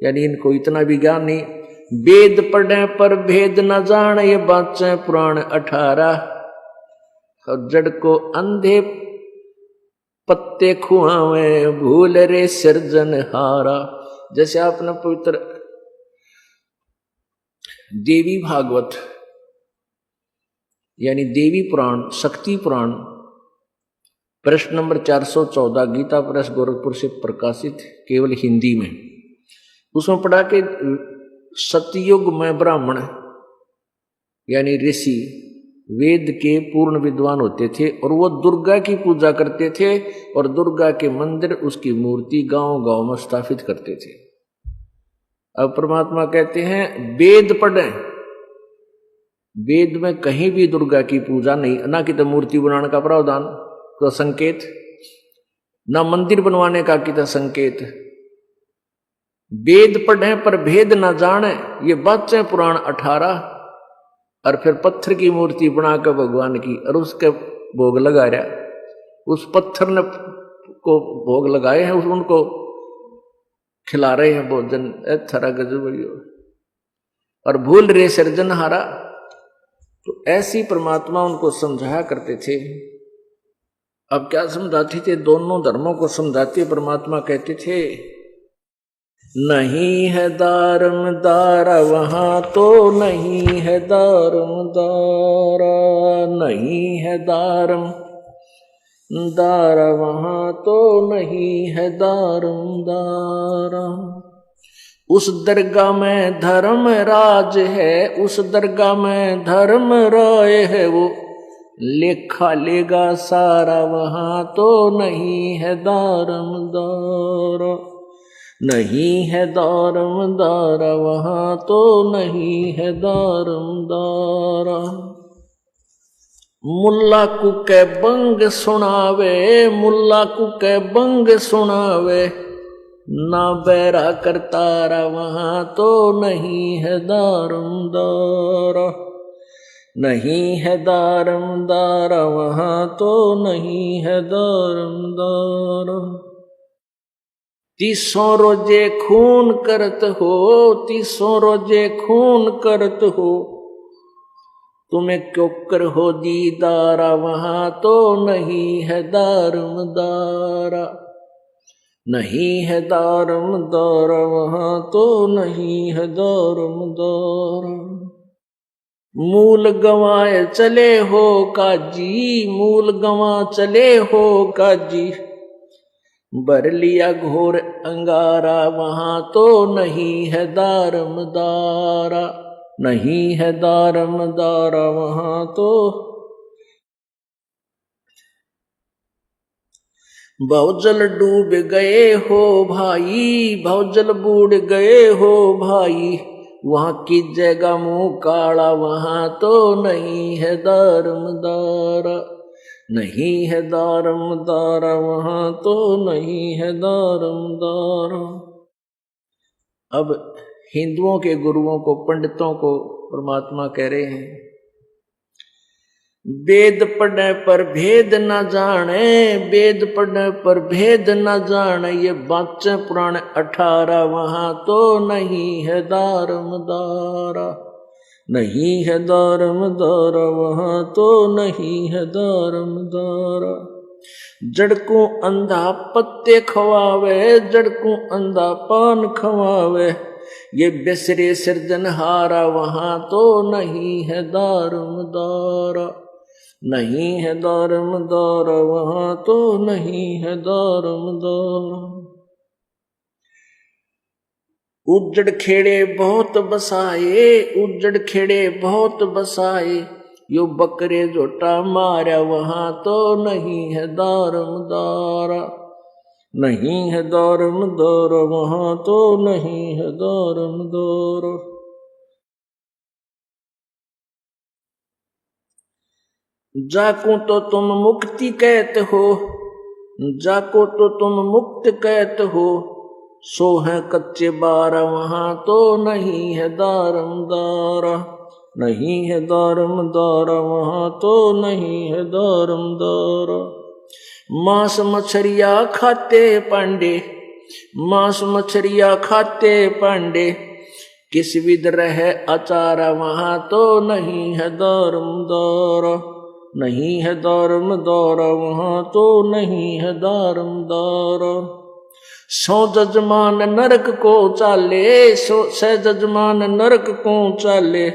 यानी इनको इतना भी ज्ञान नहीं, वेद पढ़े पर भेद न जान, ये बाचे पुराण 18। और जड़ को अंधे पत्ते खुआवे, भूल रे सृजनहारा। जैसे आपने पवित्र देवी भागवत यानी देवी पुराण, शक्ति पुराण, प्रश्न नंबर 414 गीता प्रेस गोरखपुर से प्रकाशित, केवल हिंदी में, उसमें पढ़ा कि सतयुग में ब्राह्मण यानी ऋषि वेद के पूर्ण विद्वान होते थे और वो दुर्गा की पूजा करते थे और दुर्गा के मंदिर, उसकी मूर्ति गांव गांव में स्थापित करते थे। अब परमात्मा कहते हैं वेद पढ़ें, वेद में कहीं भी दुर्गा की पूजा नहीं, ना कि तो मूर्ति बनाने का प्रावधान का संकेत, ना मंदिर बनवाने का कि संकेत। वेद पढ़े पर भेद न जाने, ये बातें पुराण 18। और फिर पत्थर की मूर्ति बनाकर भगवान की और उसके भोग लगा रहा, उस पत्थर ने को भोग लगाए हैं, उनको खिला रहे हैं भोजन, थरा गजब। और भूल रे सृजनहारा। तो ऐसी परमात्मा उनको समझाया करते थे। अब क्या समझाते थे? दोनों धर्मों को समझाते परमात्मा कहते थे नहीं है दारम दारा वहां तो नहीं है दारम दारा, नहीं है दारम दारा वहां तो नहीं है दारम दारा। उस दरगाह में धर्म राज है, उस दरगाह में धर्म राय है, वो लेखा लेगा सारा वहां तो नहीं है दारम दारा, नहीं है दारम दारा वहां तो नहीं है दारम दारा। मुल्ला कुके बंग सुनावे, मुल्ला कुके बंग सुनावे, ना बैरा करतारा वहां तो नहीं है दारम दारा, नहीं है दारम दारा वहां तो नहीं है दारम दारा। तीसों रोजे खून करत हो, तीसों रोजे खून करत हो, तुम्हें क्यों कर हो दीदारा वहां तो नहीं है दारम दारा, नहीं है दारम दारा वहां तो नहीं है दारम दारा। मूल गंवाए चले हो काजी, मूल गंवा चले हो काजी, भर लिया घोर अंगारा वहां तो नहीं है दारम दारा, नहीं है दारम दारा वहां तो। भवजल डूब गए हो भाई, भवजल बूढ़ गए हो भाई, वहां की जगह मुंह काला वहां तो नहीं है दारम दारा, नहीं है दारम दारा वहां तो नहीं है दारम दारा। अब हिंदुओं के गुरुओं को, पंडितों को परमात्मा कह रहे हैं वेद पढ़ने पर भेद न जाने, वेद पढ़ने पर भेद न जाने, ये बाचे पुराण 18 वहां तो नहीं है दारम दारा, नहीं है दारम दारा वहां तो नहीं है दारम दारा। जड़ को अंधा पत्ते खवावे, जड़ को अंधा पान खवावे, ये बेसरे सृजनहारा वहां तो नहीं है दारम दारा, नहीं है दारम दारा वहां तो नहीं है दारम दारा। उज्जड़ खेड़े बहुत बसाए, उज्जड़ खेड़े बहुत बसाए, यो बकरे जोटा मारा वहां तो नहीं है दारमदारा, नहीं है दारमदार वहां तो नहीं है दारमदार। जाको तो तुम मुक्ति कहते हो, जाको तो तुम मुक्त कहते हो, सो है कच्चे बारा वहां तो नहीं है दारमदारा, नहीं है दारमदारा वहां तो नहीं है दारमदारा। मांस मछरिया खाते पांडे, मांस मछरिया खाते पांडे, किस विध रहे अचारा वहां तो नहीं है दारमदारा, नहीं है दारमदारा वहां तो नहीं है दारमदारा। सौ जजमान नरक को चाले, सौ जजमान नरक को चाले,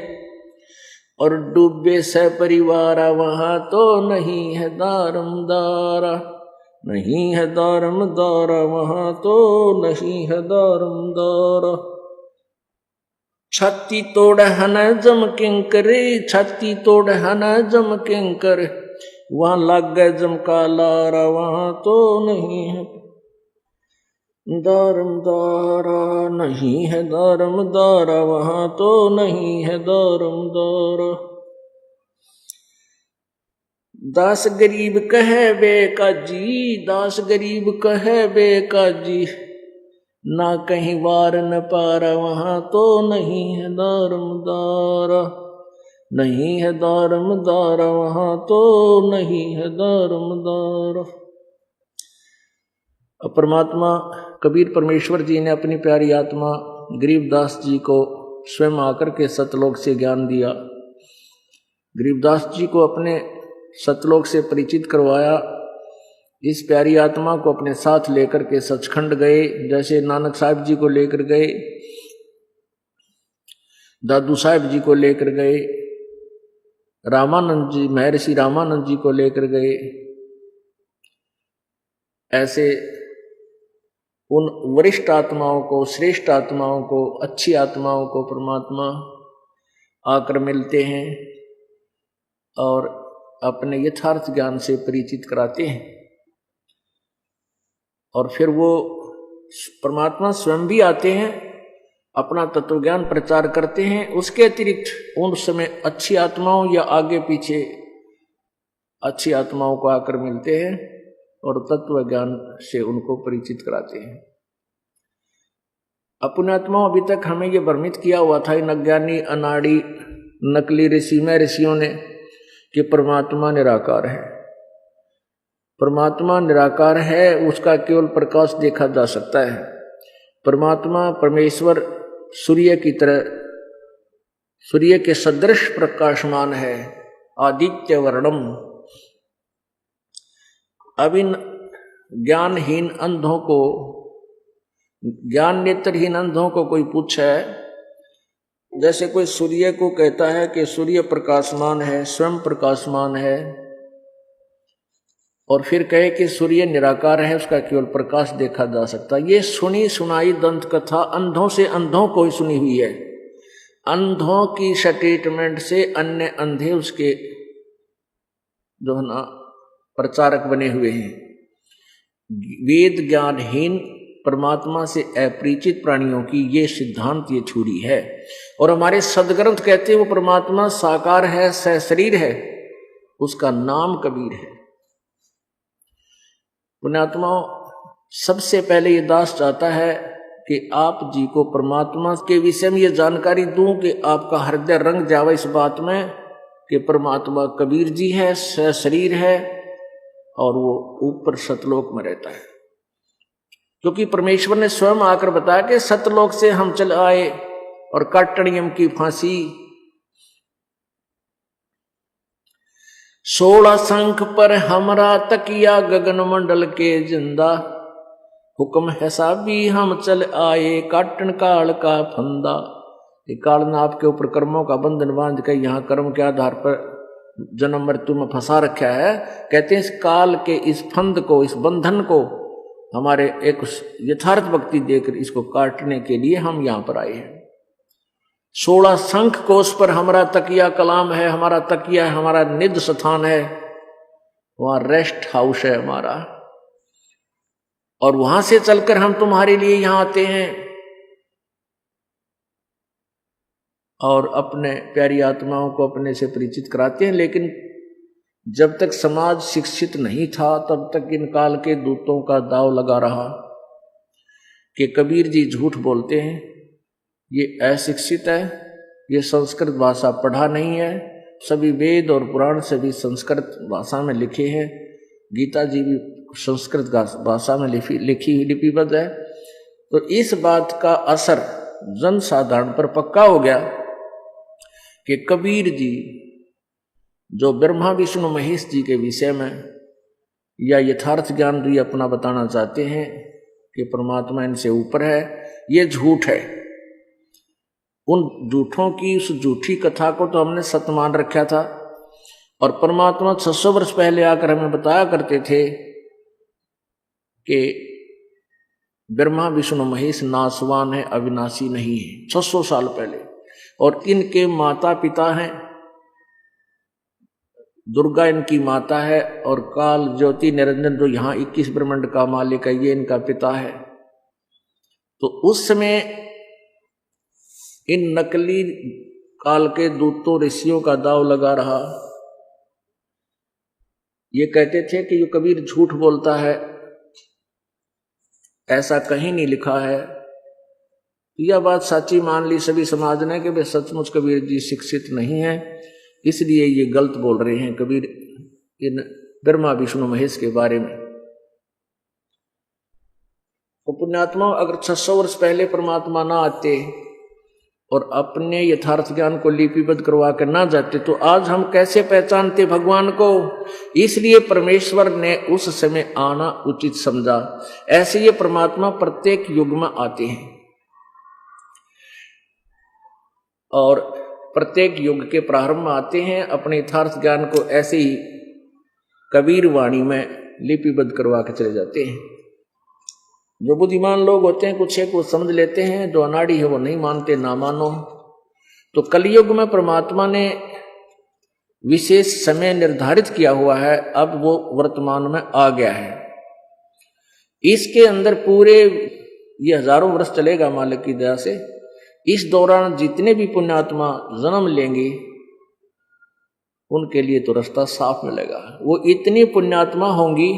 और डूबे से परिवारा वहां तो नहीं है दारमदारा, नहीं है दारमदारा वहां तो नहीं है दारमदारा। छाती तोड़ हन जम किंकर, छाती तोड़ हन जम किंकर, वहां लग गए जम का लारा वहां तो नहीं है दारमदारा, नहीं है दारमदारा वहां तो नहीं है दारमदारा। दास गरीब कहे बेकाजी, दास गरीब कहे बेकाजी, ना कहीं वार न पारा वहां तो नहीं है दारमदारा, नहीं है दारमदारा वहां तो नहीं है दारमदारा। परमात्मा कबीर परमेश्वर जी ने अपनी प्यारी आत्मा गरीबदास जी को स्वयं आकर के सतलोक से ज्ञान दिया, गरीबदास जी को अपने सतलोक से परिचित करवाया। इस प्यारी आत्मा को अपने साथ लेकर के सचखंड गए, जैसे नानक साहिब जी को लेकर गए, दादू साहिब जी को लेकर गए, रामानंद जी महर्षि रामानंद जी को लेकर गए। ऐसे उन वरिष्ठ आत्माओं को, श्रेष्ठ आत्माओं को, अच्छी आत्माओं को परमात्मा आकर मिलते हैं और अपने यथार्थ ज्ञान से परिचित कराते हैं। और फिर वो परमात्मा स्वयं भी आते हैं, अपना तत्व ज्ञान प्रचार करते हैं। उसके अतिरिक्त उन समय अच्छी आत्माओं या आगे पीछे अच्छी आत्माओं को आकर मिलते हैं और तत्व ज्ञान से उनको परिचित कराते हैं। अपने आत्माओं अभी तक हमें ये भ्रमित किया हुआ था इन अज्ञानी अनाड़ी नकली ऋषियों ने कि परमात्मा निराकार है। परमात्मा निराकार है, उसका केवल प्रकाश देखा जा सकता है। परमात्मा परमेश्वर सूर्य की तरह, सूर्य के सदृश प्रकाशमान है, आदित्य वर्णम। अब इन ज्ञानहीन अंधों को, ज्ञान नेत्रहीन अंधों को कोई पूछे, जैसे कोई सूर्य को कहता है कि सूर्य प्रकाशमान है, स्वयं प्रकाशमान है, और फिर कहे कि सूर्य निराकार है, उसका केवल प्रकाश देखा जा सकता। ये सुनी सुनाई दंत कथा अंधों से अंधों को ही सुनी हुई है। अंधों की स्टेटमेंट से अन्य अंधे उसके जो है ना प्रचारक बने हुए हैं। वेद ज्ञानहीन परमात्मा से अपरिचित प्राणियों की ये सिद्धांत, ये छुरी है। और हमारे सदग्रंथ कहते हैं वो परमात्मा साकार है, सशरीर है, उसका नाम कबीर है। पुण्यात्माओं, सबसे पहले ये दास चाहता है कि आप जी को परमात्मा के विषय में ये जानकारी दूं कि आपका हृदय रंग जावे इस बात में कि परमात्मा कबीर जी है, सशरीर है और वो ऊपर सतलोक में रहता है। क्योंकि परमेश्वर ने स्वयं आकर बताया कि सतलोक से हम चल आए और काटन यम की फांसी। 16 शंख पर हमरा तकिया गगन मंडल के जिंदा, हुक्म है साबी हम चल आए काटन काल का फंदा। ये काल ने आपके ऊपर कर्मों का बंधन बांध के यहाँ कर्म के आधार पर जन्म मृत्यु में फंसा रखा है। कहते हैं इस काल के इस फंद को, इस बंधन को हमारे एक यथार्थ भक्ति देकर इसको काटने के लिए हम यहां पर आए हैं। 16 शंख कोश पर हमारा तकिया कलाम है, हमारा तकिया है, हमारा निध स्थान है, वहां रेस्ट हाउस है हमारा, और वहां से चलकर हम तुम्हारे लिए यहां आते हैं और अपने प्यारी आत्माओं को अपने से परिचित कराते हैं। लेकिन जब तक समाज शिक्षित नहीं था तब तक इन काल के दूतों का दाव लगा रहा कि कबीर जी झूठ बोलते हैं, ये अशिक्षित है, ये संस्कृत भाषा पढ़ा नहीं है, सभी वेद और पुराण सभी संस्कृत भाषा में लिखे हैं, गीता जी भी संस्कृत भाषा में लिखी लिपिबद्ध है। तो इस बात का असर जन साधारण पर पक्का हो गया कि कबीर जी जो ब्रह्मा विष्णु महेश जी के विषय में या यथार्थ ज्ञान भी अपना बताना चाहते हैं कि परमात्मा इनसे ऊपर है, ये झूठ है। उन झूठों की उस झूठी कथा को तो हमने सत्य मान रखा था, और परमात्मा 600 वर्ष पहले आकर हमें बताया करते थे कि ब्रह्मा विष्णु महेश नासवान है, अविनाशी नहीं है, 600 साल पहले। और इनके माता पिता हैं, दुर्गा इनकी माता है, और काल ज्योति निरंजन जो यहाँ 21 ब्रह्मांड का मालिक है, ये इनका पिता है। तो उस समय इन नकली काल के दूतों ऋषियों का दाव लगा रहा। ये कहते थे कि ये कबीर झूठ बोलता है, ऐसा कहीं नहीं लिखा है। यह बात सच्ची मान ली सभी समाज ने कि वे सचमुच कबीर जी शिक्षित नहीं है, इसलिए ये गलत बोल रहे हैं कबीर इन ब्रह्मा विष्णु महेश के बारे में। तो पुण्यात्मा, अगर 600 वर्ष पहले परमात्मा ना आते और अपने यथार्थ ज्ञान को लिपिबद्ध करवा कर ना जाते तो आज हम कैसे पहचानते भगवान को। इसलिए परमेश्वर ने उस समय आना उचित समझा। ऐसे ये परमात्मा प्रत्येक युग में आते हैं और प्रत्येक युग के प्रारंभ में आते हैं, अपने यथार्थ ज्ञान को ऐसे ही कबीर वाणी में लिपिबद्ध करवा के चले जाते हैं। जो बुद्धिमान लोग होते हैं कुछ एक वो समझ लेते हैं, जो अनाड़ी है वो नहीं मानते, ना मानो। तो कलयुग में परमात्मा ने विशेष समय निर्धारित किया हुआ है, अब वो वर्तमान में आ गया है। इसके अंदर पूरे ये हजारों वर्ष चलेगा मालिक की दया से। इस दौरान जितने भी पुण्यात्मा जन्म लेंगे उनके लिए तो रास्ता साफ मिलेगा। वो इतनी पुण्यात्मा होंगी,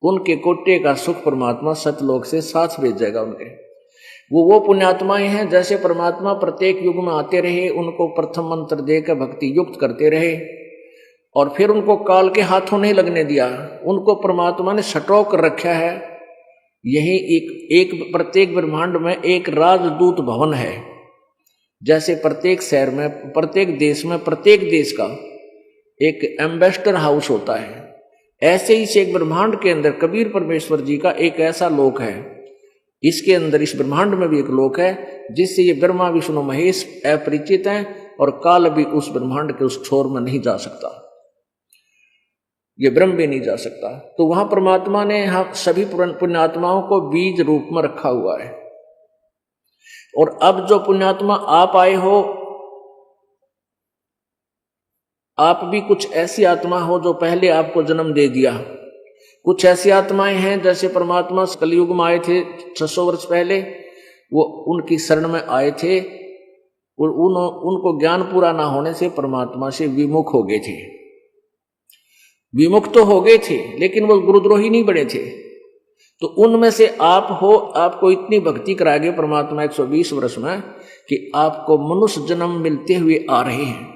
उनके कोटे का सुख परमात्मा सतलोक से साथ भेज जाएगा उनके। वो पुण्यात्माएं हैं जैसे परमात्मा प्रत्येक युग में आते रहे, उनको प्रथम मंत्र देकर भक्ति युक्त करते रहे और फिर उनको काल के हाथों नहीं लगने दिया। उनको परमात्मा ने सटो कर रखा है। यही एक प्रत्येक ब्रह्मांड में एक राजदूत भवन है। जैसे प्रत्येक शहर में, प्रत्येक देश में, प्रत्येक देश का एक एम्बेसडर हाउस होता है, ऐसे ही से एक ब्रह्मांड के अंदर कबीर परमेश्वर जी का एक ऐसा लोक है। इसके अंदर इस ब्रह्मांड में भी एक लोक है जिससे ये ब्रह्मा विष्णु महेश अपरिचित हैं और काल भी उस ब्रह्मांड के उस छोर में नहीं जा सकता, ये ब्रह्म भी नहीं जा सकता। तो वहां परमात्मा ने हम सभी पुण्यात्माओं को बीज रूप में रखा हुआ है। और अब जो पुण्यात्मा आप आए हो, आप भी कुछ ऐसी आत्मा हो जो पहले आपको जन्म दे दिया। कुछ ऐसी आत्माएं हैं जैसे परमात्मा कलयुग में आए थे 600 वर्ष पहले, वो उनकी शरण में आए थे और उनको ज्ञान पूरा ना होने से परमात्मा से विमुख हो गए थे। विमुख तो हो गए थे लेकिन वो गुरुद्रोही नहीं बने थे। तो उनमें से आप हो, आपको इतनी भक्ति करा गए परमात्मा 120 वर्ष में कि आपको मनुष्य जन्म मिलते हुए आ रहे हैं।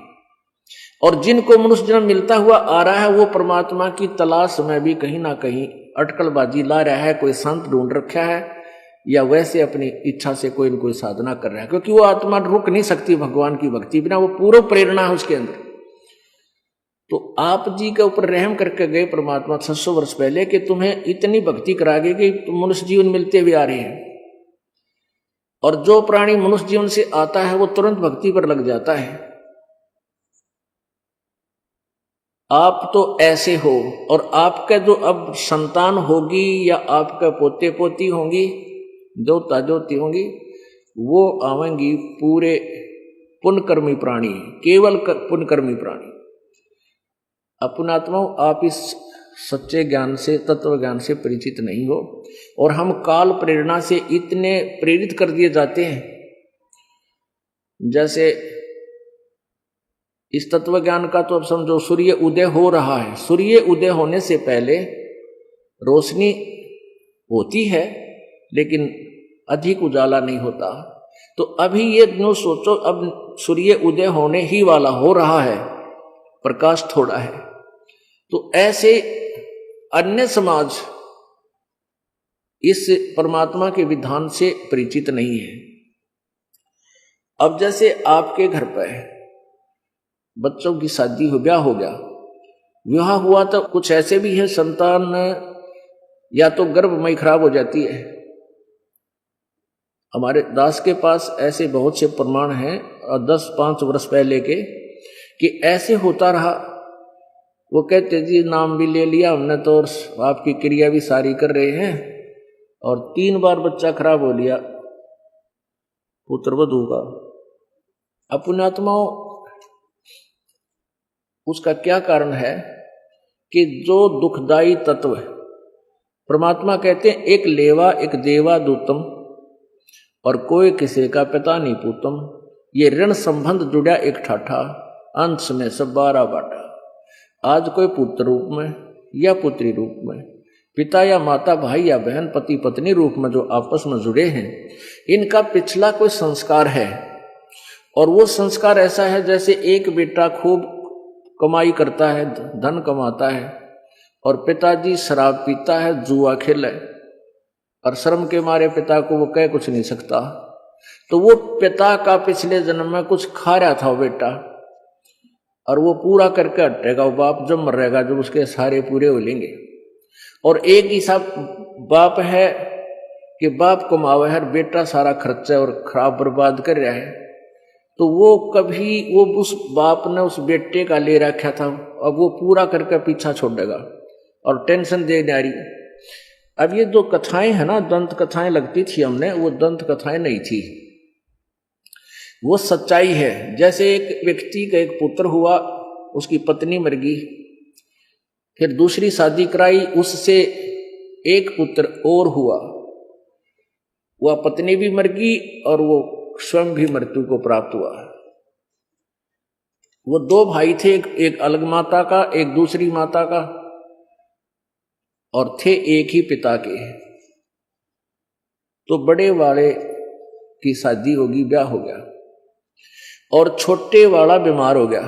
और जिनको मनुष्य जन्म मिलता हुआ आ रहा है वो परमात्मा की तलाश में भी कहीं ना कहीं अटकलबाजी ला रहा है, कोई संत ढूंढ रखा है या वैसे अपनी इच्छा से कोई न कोई साधना कर रहा है, क्योंकि वो आत्मा रुक नहीं सकती भगवान की भक्ति बिना, वो पूर्ण प्रेरणा है उसके अंदर। तो आप जी के ऊपर रहम करके गए परमात्मा 600 वर्ष पहले कि तुम्हें इतनी भक्ति करा गई कि तुम मनुष्य जीवन मिलते हुए आ रहे हैं। और जो प्राणी मनुष्य जीवन से आता है वो तुरंत भक्ति पर लग जाता है। आप तो ऐसे हो, और आपके जो अब संतान होगी या आपके पोते पोती होंगी, दोता दोती होंगी, वो आवेंगी पूरे पुण्यकर्मी प्राणी, केवल पुण्यकर्मी प्राणी। अपनात्माओं, आप इस सच्चे ज्ञान से, तत्व ज्ञान से परिचित नहीं हो, और हम काल प्रेरणा से इतने प्रेरित कर दिए जाते हैं। जैसे इस तत्व ज्ञान का तो अब समझो सूर्य उदय हो रहा है, सूर्य उदय होने से पहले रोशनी होती है लेकिन अधिक उजाला नहीं होता। तो अभी ये नो सोचो, अब सूर्य उदय होने ही वाला हो रहा है, प्रकाश थोड़ा है। तो ऐसे अन्य समाज इस परमात्मा के विधान से परिचित नहीं है। अब जैसे आपके घर पर बच्चों की शादी हो, ब्याह हो गया, विवाह हुआ, तो कुछ ऐसे भी है संतान या तो गर्भमय खराब हो जाती है। हमारे दास के पास ऐसे बहुत से प्रमाण हैं 10-5 वर्ष पहले के, कि ऐसे होता रहा। वो कहते जी नाम भी ले लिया हमने तो, और आपकी क्रिया भी सारी कर रहे हैं, और 3 बार बच्चा खराब हो लिया पुत्रवधू का। अपनात्माओं, उसका क्या कारण है कि जो दुखदाई तत्व है, परमात्मा कहते हैं एक लेवा एक देवा दूतम, और कोई किसी का पिता नहीं पूतम। ये ऋण संबंध जुड़ा एक ठाठा, अंश में सब 12 बाटा। आज कोई पुत्र रूप में या पुत्री रूप में, पिता या माता, भाई या बहन, पति पत्नी रूप में जो आपस में जुड़े हैं, इनका पिछला कोई संस्कार है। और वो संस्कार ऐसा है जैसे एक बेटा खूब कमाई करता है, धन कमाता है, और पिताजी शराब पीता है, जुआ खेले, और शर्म के मारे पिता को वो कह कुछ नहीं सकता। तो वो पिता का पिछले जन्म में कुछ खा रहा था वो बेटा, और वो पूरा करके हटेगा। वो बाप जब मर रहेगा जब उसके सारे पूरे हो लेंगे। और एक ही सब बाप है कि बाप कमावे है, बेटा सारा खर्चा और खराब बर्बाद कर रहा है। तो वो कभी वो उस बाप ने उस बेटे का ले रखा था, अब वो पूरा करके पीछा छोड़ देगा और टेंशन दे जा रही। अब ये जो कथाएं है ना, दंत कथाएं लगती थी हमने, वो दंत कथाएं नहीं थी, वो सच्चाई है। जैसे एक व्यक्ति का एक पुत्र हुआ, उसकी पत्नी मर गई, फिर दूसरी शादी कराई, उससे एक पुत्र और हुआ, वह पत्नी भी मर गई और वो स्वयं भी मृत्यु को प्राप्त हुआ। वो 2 भाई थे, एक अलग माता का, एक दूसरी माता का, और थे एक ही पिता के। तो बड़े वाले की शादी होगी, ब्याह हो गया, और छोटे वाला बीमार हो गया।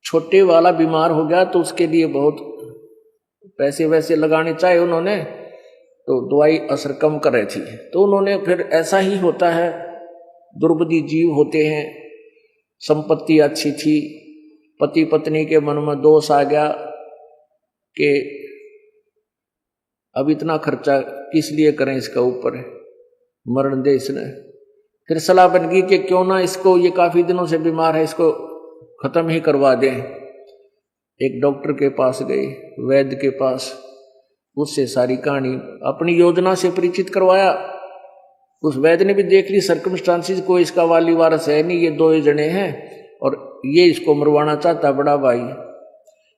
छोटे वाला बीमार हो गया तो उसके लिए बहुत पैसे वैसे लगाने चाहे उन्होंने, तो दवाई असर कम कर रही थी। तो उन्होंने फिर, ऐसा ही होता है, दुर्बुद्धि जीव होते हैं, संपत्ति अच्छी थी, पति पत्नी के मन में दोष आ गया कि अब इतना खर्चा किस लिए करें, इसका ऊपर मरण दे इसने। फिर सलाह बन गई कि क्यों ना इसको, ये काफी दिनों से बीमार है, इसको खत्म ही करवा दें। एक डॉक्टर के पास गए, वैद्य के पास, उससे सारी कहानी अपनी योजना से परिचित करवाया। उस वैद्य ने भी देख ली सर्कमस्टांसिस, कोई इसका वाली वारस है नहीं, ये 2 ही जने हैं और ये इसको मरवाना चाहता बड़ा भाई।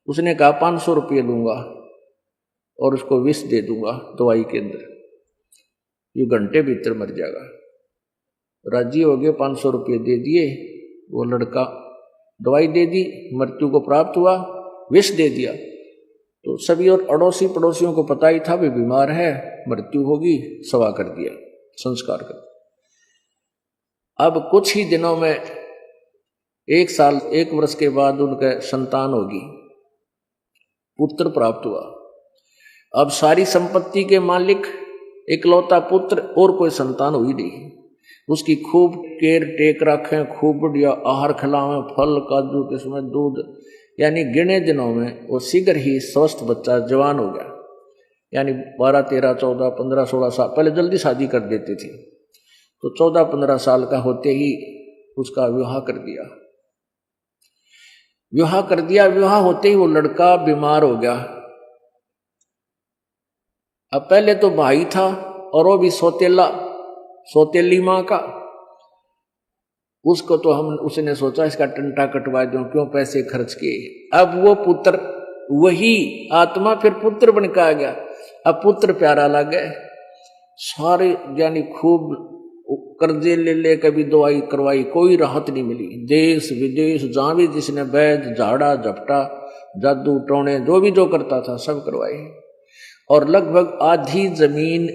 उसने कहा 500 रुपये दूंगा और उसको विष दे दूंगा दवाई के अंदर, ये घंटे भीतर मर जाएगा। राजी हो गए, 500 रुपये दे दिए। वो लड़का दवाई दे दी, मृत्यु को प्राप्त हुआ, विष दे दिया। तो सभी और अड़ोसी पड़ोसियों को पता ही था भी बीमार है, मृत्यु होगी, सवा कर दिया, संस्कार कर दिया। अब कुछ ही दिनों में, 1 साल 1 वर्ष के बाद उनका संतान होगी, पुत्र प्राप्त हुआ। अब सारी संपत्ति के मालिक, इकलौता पुत्र, और कोई संतान हुई नहीं। उसकी खूब केयर टेक रखें, खूब बढ़िया आहार खिलावें, फल काजू किस्में दूध, यानी गिने दिनों में वो शीघ्र ही स्वस्थ बच्चा जवान हो गया। यानी 12, 13, 14, 15, 16 साल, पहले जल्दी शादी कर देते थे, तो 14, 15 साल का होते ही उसका विवाह कर दिया। विवाह कर दिया। विवाह होते ही वो लड़का बीमार हो गया। अब पहले तो भाई था और वो भी सौतेली माँ का। उसको तो उसने सोचा इसका टंटा कटवा दूं, क्यों पैसे खर्च किए। अब वो पुत्र, वही आत्मा फिर पुत्र बन के आ गया। अब पुत्र प्यारा लग गए। सारे यानी खूब कर्जे ले कभी दवाई करवाई, कोई राहत नहीं मिली। देश विदेश जहां भी जिसने वैद झाड़ा झपटा जादू टोने जो करता था सब करवाए, और लगभग आधी जमीन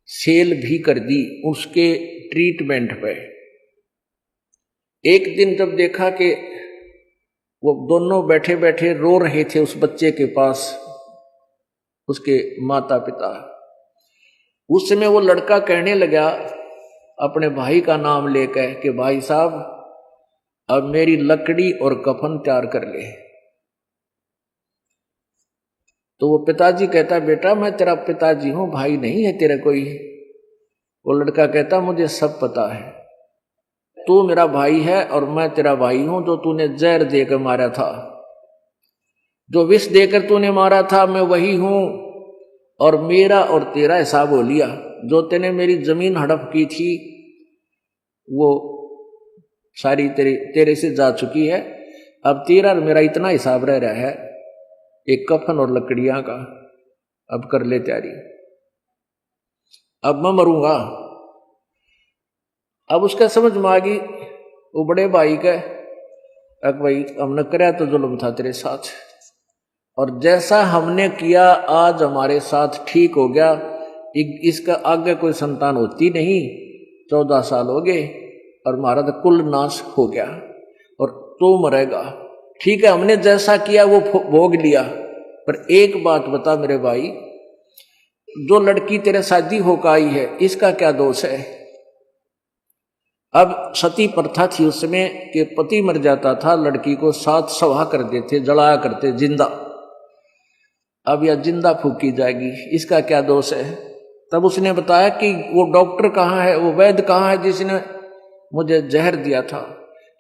सेल भी कर दी उसके ट्रीटमेंट पे। एक दिन जब देखा कि वो दोनों बैठे बैठे रो रहे थे उस बच्चे के पास, उसके माता पिता, उस समय वो लड़का कहने लगा अपने भाई का नाम लेकर कि भाई साहब अब मेरी लकड़ी और कफन तैयार कर ले। तो वो पिताजी कहता बेटा मैं तेरा पिताजी हूं, भाई नहीं है तेरा कोई। वो लड़का कहता मुझे सब पता है, तू मेरा भाई है और मैं तेरा भाई हूं। जो तूने जहर देकर मारा था, जो विष देकर तूने मारा था, मैं वही हूं। और मेरा और तेरा हिसाब हो लिया। जो तेने मेरी जमीन हड़प की थी वो सारी तेरे से जा चुकी है। अब तेरा और मेरा इतना हिसाब रह रहा है, एक कफन और लकड़ियां का। अब कर ले तैयारी, अब मैं मरूंगा। अब उसका समझ में आ गई वो बड़े भाई का, अब भाई हमने कराया तो जुल्म था तेरे साथ, और जैसा हमने किया आज हमारे साथ ठीक हो गया। इसका आगे कोई संतान होती नहीं। 14 साल हो गए और हमारा तो कुल नाश हो गया और तू मरेगा। ठीक है, हमने जैसा किया वो भोग लिया। पर एक बात बता मेरे भाई, जो लड़की तेरे शादी होकर आई है इसका क्या दोष है? अब सती प्रथा थी उसमें कि पति मर जाता था, लड़की को साथ सवा कर देते, जलाया करते जिंदा। अब यह जिंदा फूकी जाएगी, इसका क्या दोष है? तब उसने बताया कि वो डॉक्टर कहाँ है, वो वैद्य कहाँ है जिसने मुझे जहर दिया था,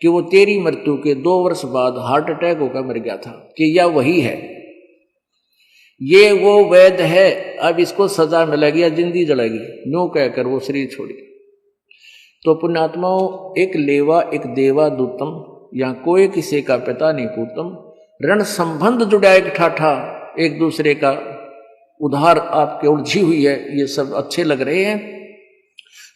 कि वो तेरी मृत्यु के 2 वर्ष बाद हार्ट अटैक होकर मर गया था, कि यह वही है, ये वो वैद्य है। अब इसको सजा मिलेगी या जिंदी जलेगी, न्यू कहकर वो शरीर छोड़ी। तो पुण्यात्माओं, एक लेवा एक देवा दूतम, या कोई किसी का पिता नहीं पूतम। ऋण संबंध जुड़ा एक ठाठा, एक दूसरे का उधार आपके उलझी हुई है, ये सब अच्छे लग रहे हैं।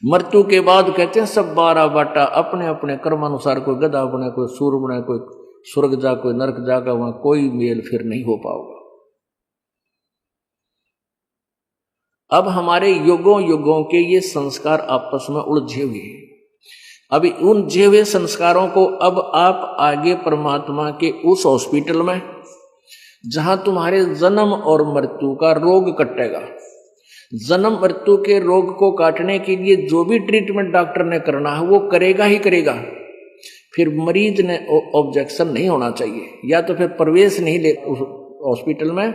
मृत्यु के बाद कहते हैं सब 12 बाटा, अपने अपने कर्मानुसार, कोई गधा बने, कोई सूर बने, कोई स्वर्ग जा, कोई नरक जागा, वहां कोई मेल फिर नहीं हो पाओगा। अब हमारे युगों युगों के ये संस्कार आपस में उलझे हुए हैं। अभी उलझे हुए संस्कारों को अब आप आगे परमात्मा के उस हॉस्पिटल में, जहां तुम्हारे जन्म और मृत्यु का रोग कटेगा, जन्म मृत्यु के रोग को काटने के लिए जो भी ट्रीटमेंट डॉक्टर ने करना है वो करेगा ही करेगा। फिर मरीज ने ऑब्जेक्शन नहीं होना चाहिए, या तो फिर प्रवेश नहीं ले उस हॉस्पिटल में,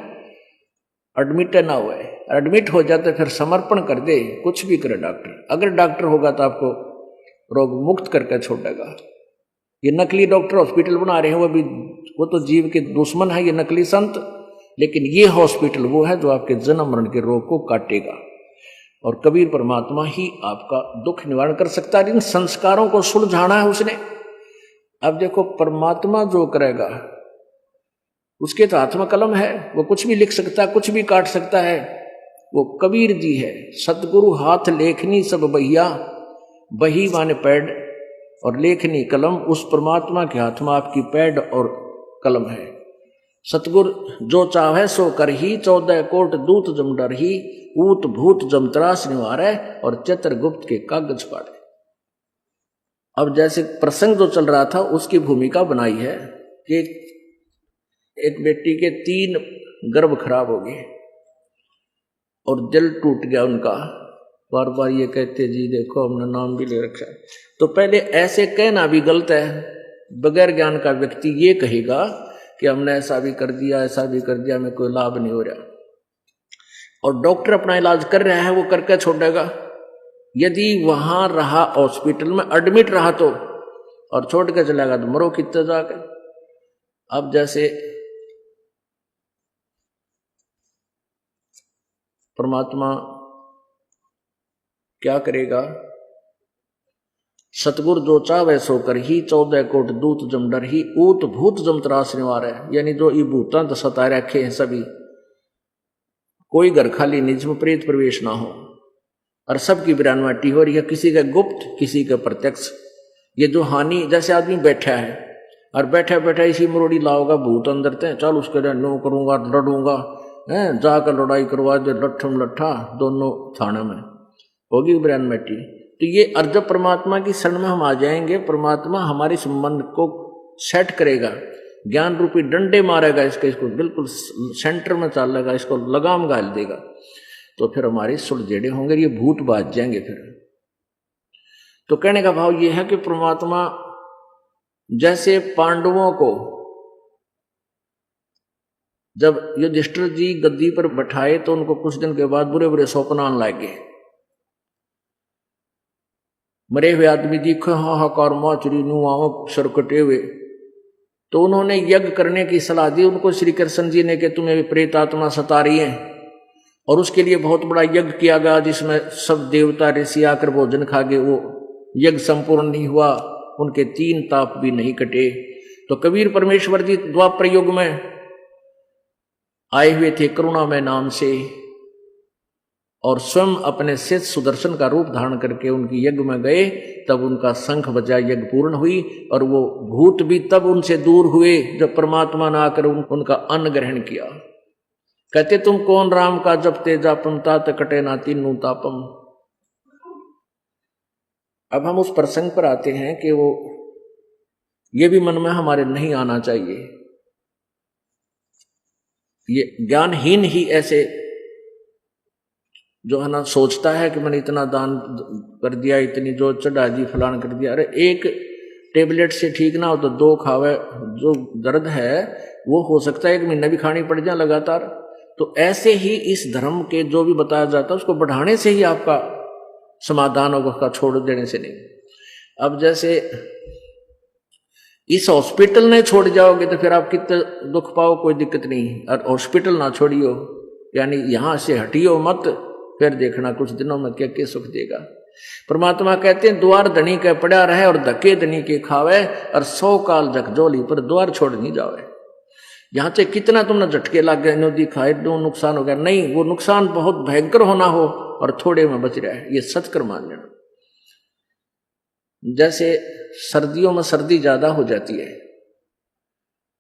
एडमिट ना हुआ है, एडमिट हो जाते फिर समर्पण कर दे, कुछ भी करे डॉक्टर। अगर डॉक्टर होगा तो आपको रोग मुक्त करके छोड़ेगा। ये नकली डॉक्टर हॉस्पिटल बना रहे हैं, वो तो जीव के दुश्मन है, ये नकली संत। लेकिन ये हॉस्पिटल वो है जो आपके जन्म मरण के रोग को काटेगा, और कबीर परमात्मा ही आपका दुख निवारण कर सकता है। इन संस्कारों को सुलझाना है उसने। अब देखो, परमात्मा जो करेगा उसके तो हाथ में कलम है, वो कुछ भी लिख सकता है, कुछ भी काट सकता है। वो कबीर जी है, सतगुरु हाथ लेखनी सब बहिया, बही माने पैड और लेखनी कलम। उस परमात्मा के हाथ में आपकी पैड और कलम है। सतगुर जो चाहे सो कर ही, 14 कोट दूत जम डर ही, ऊत भूत जम त्रास निवारे, और चित्रगुप्त के कागज पाड़े। अब जैसे प्रसंग जो चल रहा था उसकी भूमिका बनाई है कि एक बेटी के 3 गर्भ खराब हो गए और दिल टूट गया उनका। बार बार ये कहते जी देखो हमने नाम भी ले रखा है। तो पहले ऐसे कहना भी गलत है। बगैर ज्ञान का व्यक्ति ये कहेगा कि हमने ऐसा भी कर दिया, ऐसा भी कर दिया, हमें कोई लाभ नहीं हो रहा, और डॉक्टर अपना इलाज कर रहा है, वो करके छोड़ेगा। यदि वहां रहा, हॉस्पिटल में एडमिट रहा तो, और छोड़ के चलेगा तो मरो कितना जाकर। अब जैसे परमात्मा क्या करेगा, सतगुर जो चावे सो कर ही 14 कोट दूत जम डर ही ऊत भूत जम त्रास निवार है। यानी जो ये भूतां तो सता रखे हैं सभी, कोई घर खाली निज में प्रेत प्रवेश ना हो, और सबकी बिरानवाटी हो रही है, किसी का गुप्त किसी का प्रत्यक्ष। ये जो हानि, जैसे आदमी बैठा है और बैठा बैठा इसी मरोड़ी लाओगा भूत अंदर ते, चल उसके नो करूंगा लड़ूंगा, जाकर लड़ाई करवा दे, लट्ठम लट्ठा दोनों थाने में होगी बिरानवाटी। तो ये अर्जब परमात्मा की शरण में हम आ जाएंगे, परमात्मा हमारे संबंध को सेट करेगा, ज्ञान रूपी डंडे मारेगा, इसको बिल्कुल सेंटर में चालेगा, इसको लगाम गाल देगा, तो फिर हमारे सुलझेड़े होंगे, ये भूत बाज जाएंगे फिर। तो कहने का भाव ये है कि परमात्मा जैसे पांडवों को जब युधिष्ठिर जी गद्दी पर बैठाए तो उनको कुछ दिन के बाद बुरे बुरे स्वप्न आने लगे, मरे हुए आदमी दिखे हाहाकार माचरी नु आओ सर कटे हुए, तो उन्होंने यज्ञ करने की सलाह दी उनको श्री कृष्ण जी ने कि तुम्हें प्रेत आत्मा सता रही है, और उसके लिए बहुत बड़ा यज्ञ किया गया जिसमें सब देवता ऋषि आकर भोजन खा गए। वो यज्ञ संपूर्ण नहीं हुआ, उनके 3 ताप भी नहीं कटे। तो कबीर परमेश्वर जी द्वापर युग में आए हुए थे करुणामय नाम से, और स्वयं अपने शिष्य सुदर्शन का रूप धारण करके उनकी यज्ञ में गए, तब उनका शंख बजा, यज्ञ पूर्ण हुई, और वो भूत भी तब उनसे दूर हुए जब परमात्मा ने आकर उनका अन्न ग्रहण किया। कहते तुम कौन राम का जपते जापम तात कटे ना तीनू तापम। अब हम उस प्रसंग पर आते हैं कि वो ये भी मन में हमारे नहीं आना चाहिए, ये ज्ञानहीन ही ऐसे जो है ना सोचता है कि मैंने इतना दान कर दिया, इतनी जो चढ़ा दी फलान कर दिया। अरे एक टेबलेट से ठीक ना हो तो 2 खावे, जो दर्द है वो हो सकता है 1 महीना भी खानी पड़ जाए लगातार। तो ऐसे ही इस धर्म के जो भी बताया जाता है उसको बढ़ाने से ही आपका समाधान होगा, उसका छोड़ देने से नहीं। अब जैसे इस हॉस्पिटल ने छोड़ जाओगे तो फिर आप कितने दुख पाओ, कोई दिक्कत नहीं, और हॉस्पिटल ना छोड़ियो, यानी यहां से हटियो मत, फिर देखना कुछ दिनों में क्या क्या सुख देगा। परमात्मा कहते हैं द्वार धनी के पड़ा रहे और धक्के धनी के खावे, और 100 काल झकझोली पर द्वार छोड़ नहीं जावे। यहां से कितना तुमने झटके लग गए, नदी खाए दो नुकसान हो गया, नहीं, वो नुकसान बहुत भयंकर होना हो और थोड़े में बच रहा है, ये सचकर मान लेना। जैसे सर्दियों में सर्दी ज्यादा हो जाती है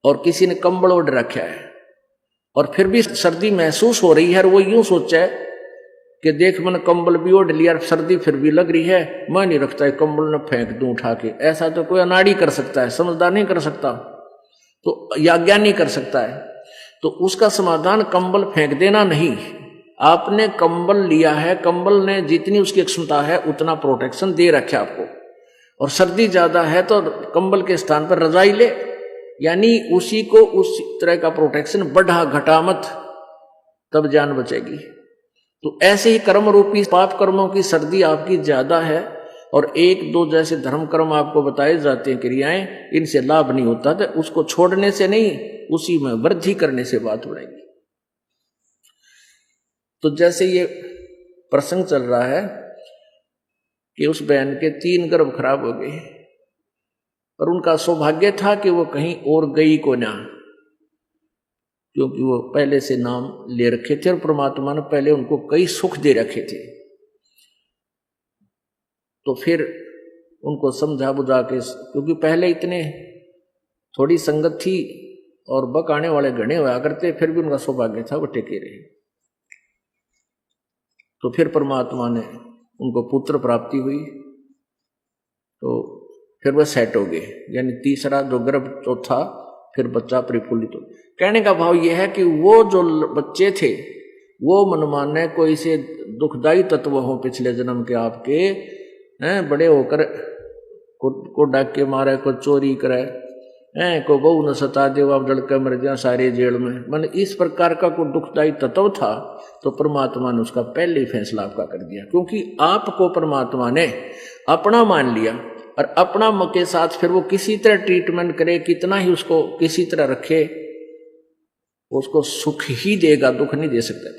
और किसी ने कंबल ओढ़ रखा है और फिर भी सर्दी महसूस हो रही है, और वो यूं सोचा है कि देख मैंने कंबल भी ओढ़ लिया, सर्दी फिर भी लग रही है, मैं नहीं रखता है कंबल न फेंक दूं उठा के। ऐसा तो कोई अनाड़ी कर सकता है, समझदार नहीं कर सकता, तो या ज्ञानी कर सकता है। तो उसका समाधान कंबल फेंक देना नहीं, आपने कंबल लिया है, कंबल ने जितनी उसकी क्षमता है उतना प्रोटेक्शन दे रखे आपको, और सर्दी ज्यादा है तो कंबल के स्थान पर रजाई ले, यानी उसी को उस तरह का प्रोटेक्शन बढ़ा घटा मत, तब जान बचेगी। तो ऐसे ही कर्म रूपी पाप कर्मों की सर्दी आपकी ज्यादा है, और 1-2 जैसे धर्म कर्म आपको बताए जाते हैं क्रियाएं, इनसे लाभ नहीं होता, तो उसको छोड़ने से नहीं, उसी में वृद्धि करने से बात उड़ेगी। तो जैसे ये प्रसंग चल रहा है कि उस बहन के 3 गर्भ खराब हो गए, और उनका सौभाग्य था कि वो कहीं और गई को ना, क्योंकि वो पहले से नाम ले रखे थे और परमात्मा ने पहले उनको कई सुख दे रखे थे। तो फिर उनको समझा बुझा के, क्योंकि पहले इतने थोड़ी संगत थी और बकाने वाले घने हुआ करते, फिर भी उनका सौभाग्य था वो टिके रहे। तो फिर परमात्मा ने उनको पुत्र प्राप्ति हुई, तो फिर वह सेट हो गए, यानी तीसरा जो गर्भ चौथा फिर बच्चा परिफुल्लित हो। कहने का भाव यह है कि वो जो बच्चे थे वो मनमाने कोई से दुखदायी तत्व हो पिछले जन्म के आपके, हैं बड़े होकर को डाक के मारे, को चोरी करे, को बहू न सता दे, आप लड़के मर जाए सारे जेल में, मन इस प्रकार का कोई दुखदायी तत्व था। तो परमात्मा ने उसका पहले ही फैसला आपका कर दिया, क्योंकि आपको परमात्मा ने अपना मान लिया, और अपना मक के साथ फिर वो किसी तरह ट्रीटमेंट करे, कितना ही उसको किसी तरह रखे, उसको सुख ही देगा, दुख नहीं दे सकता।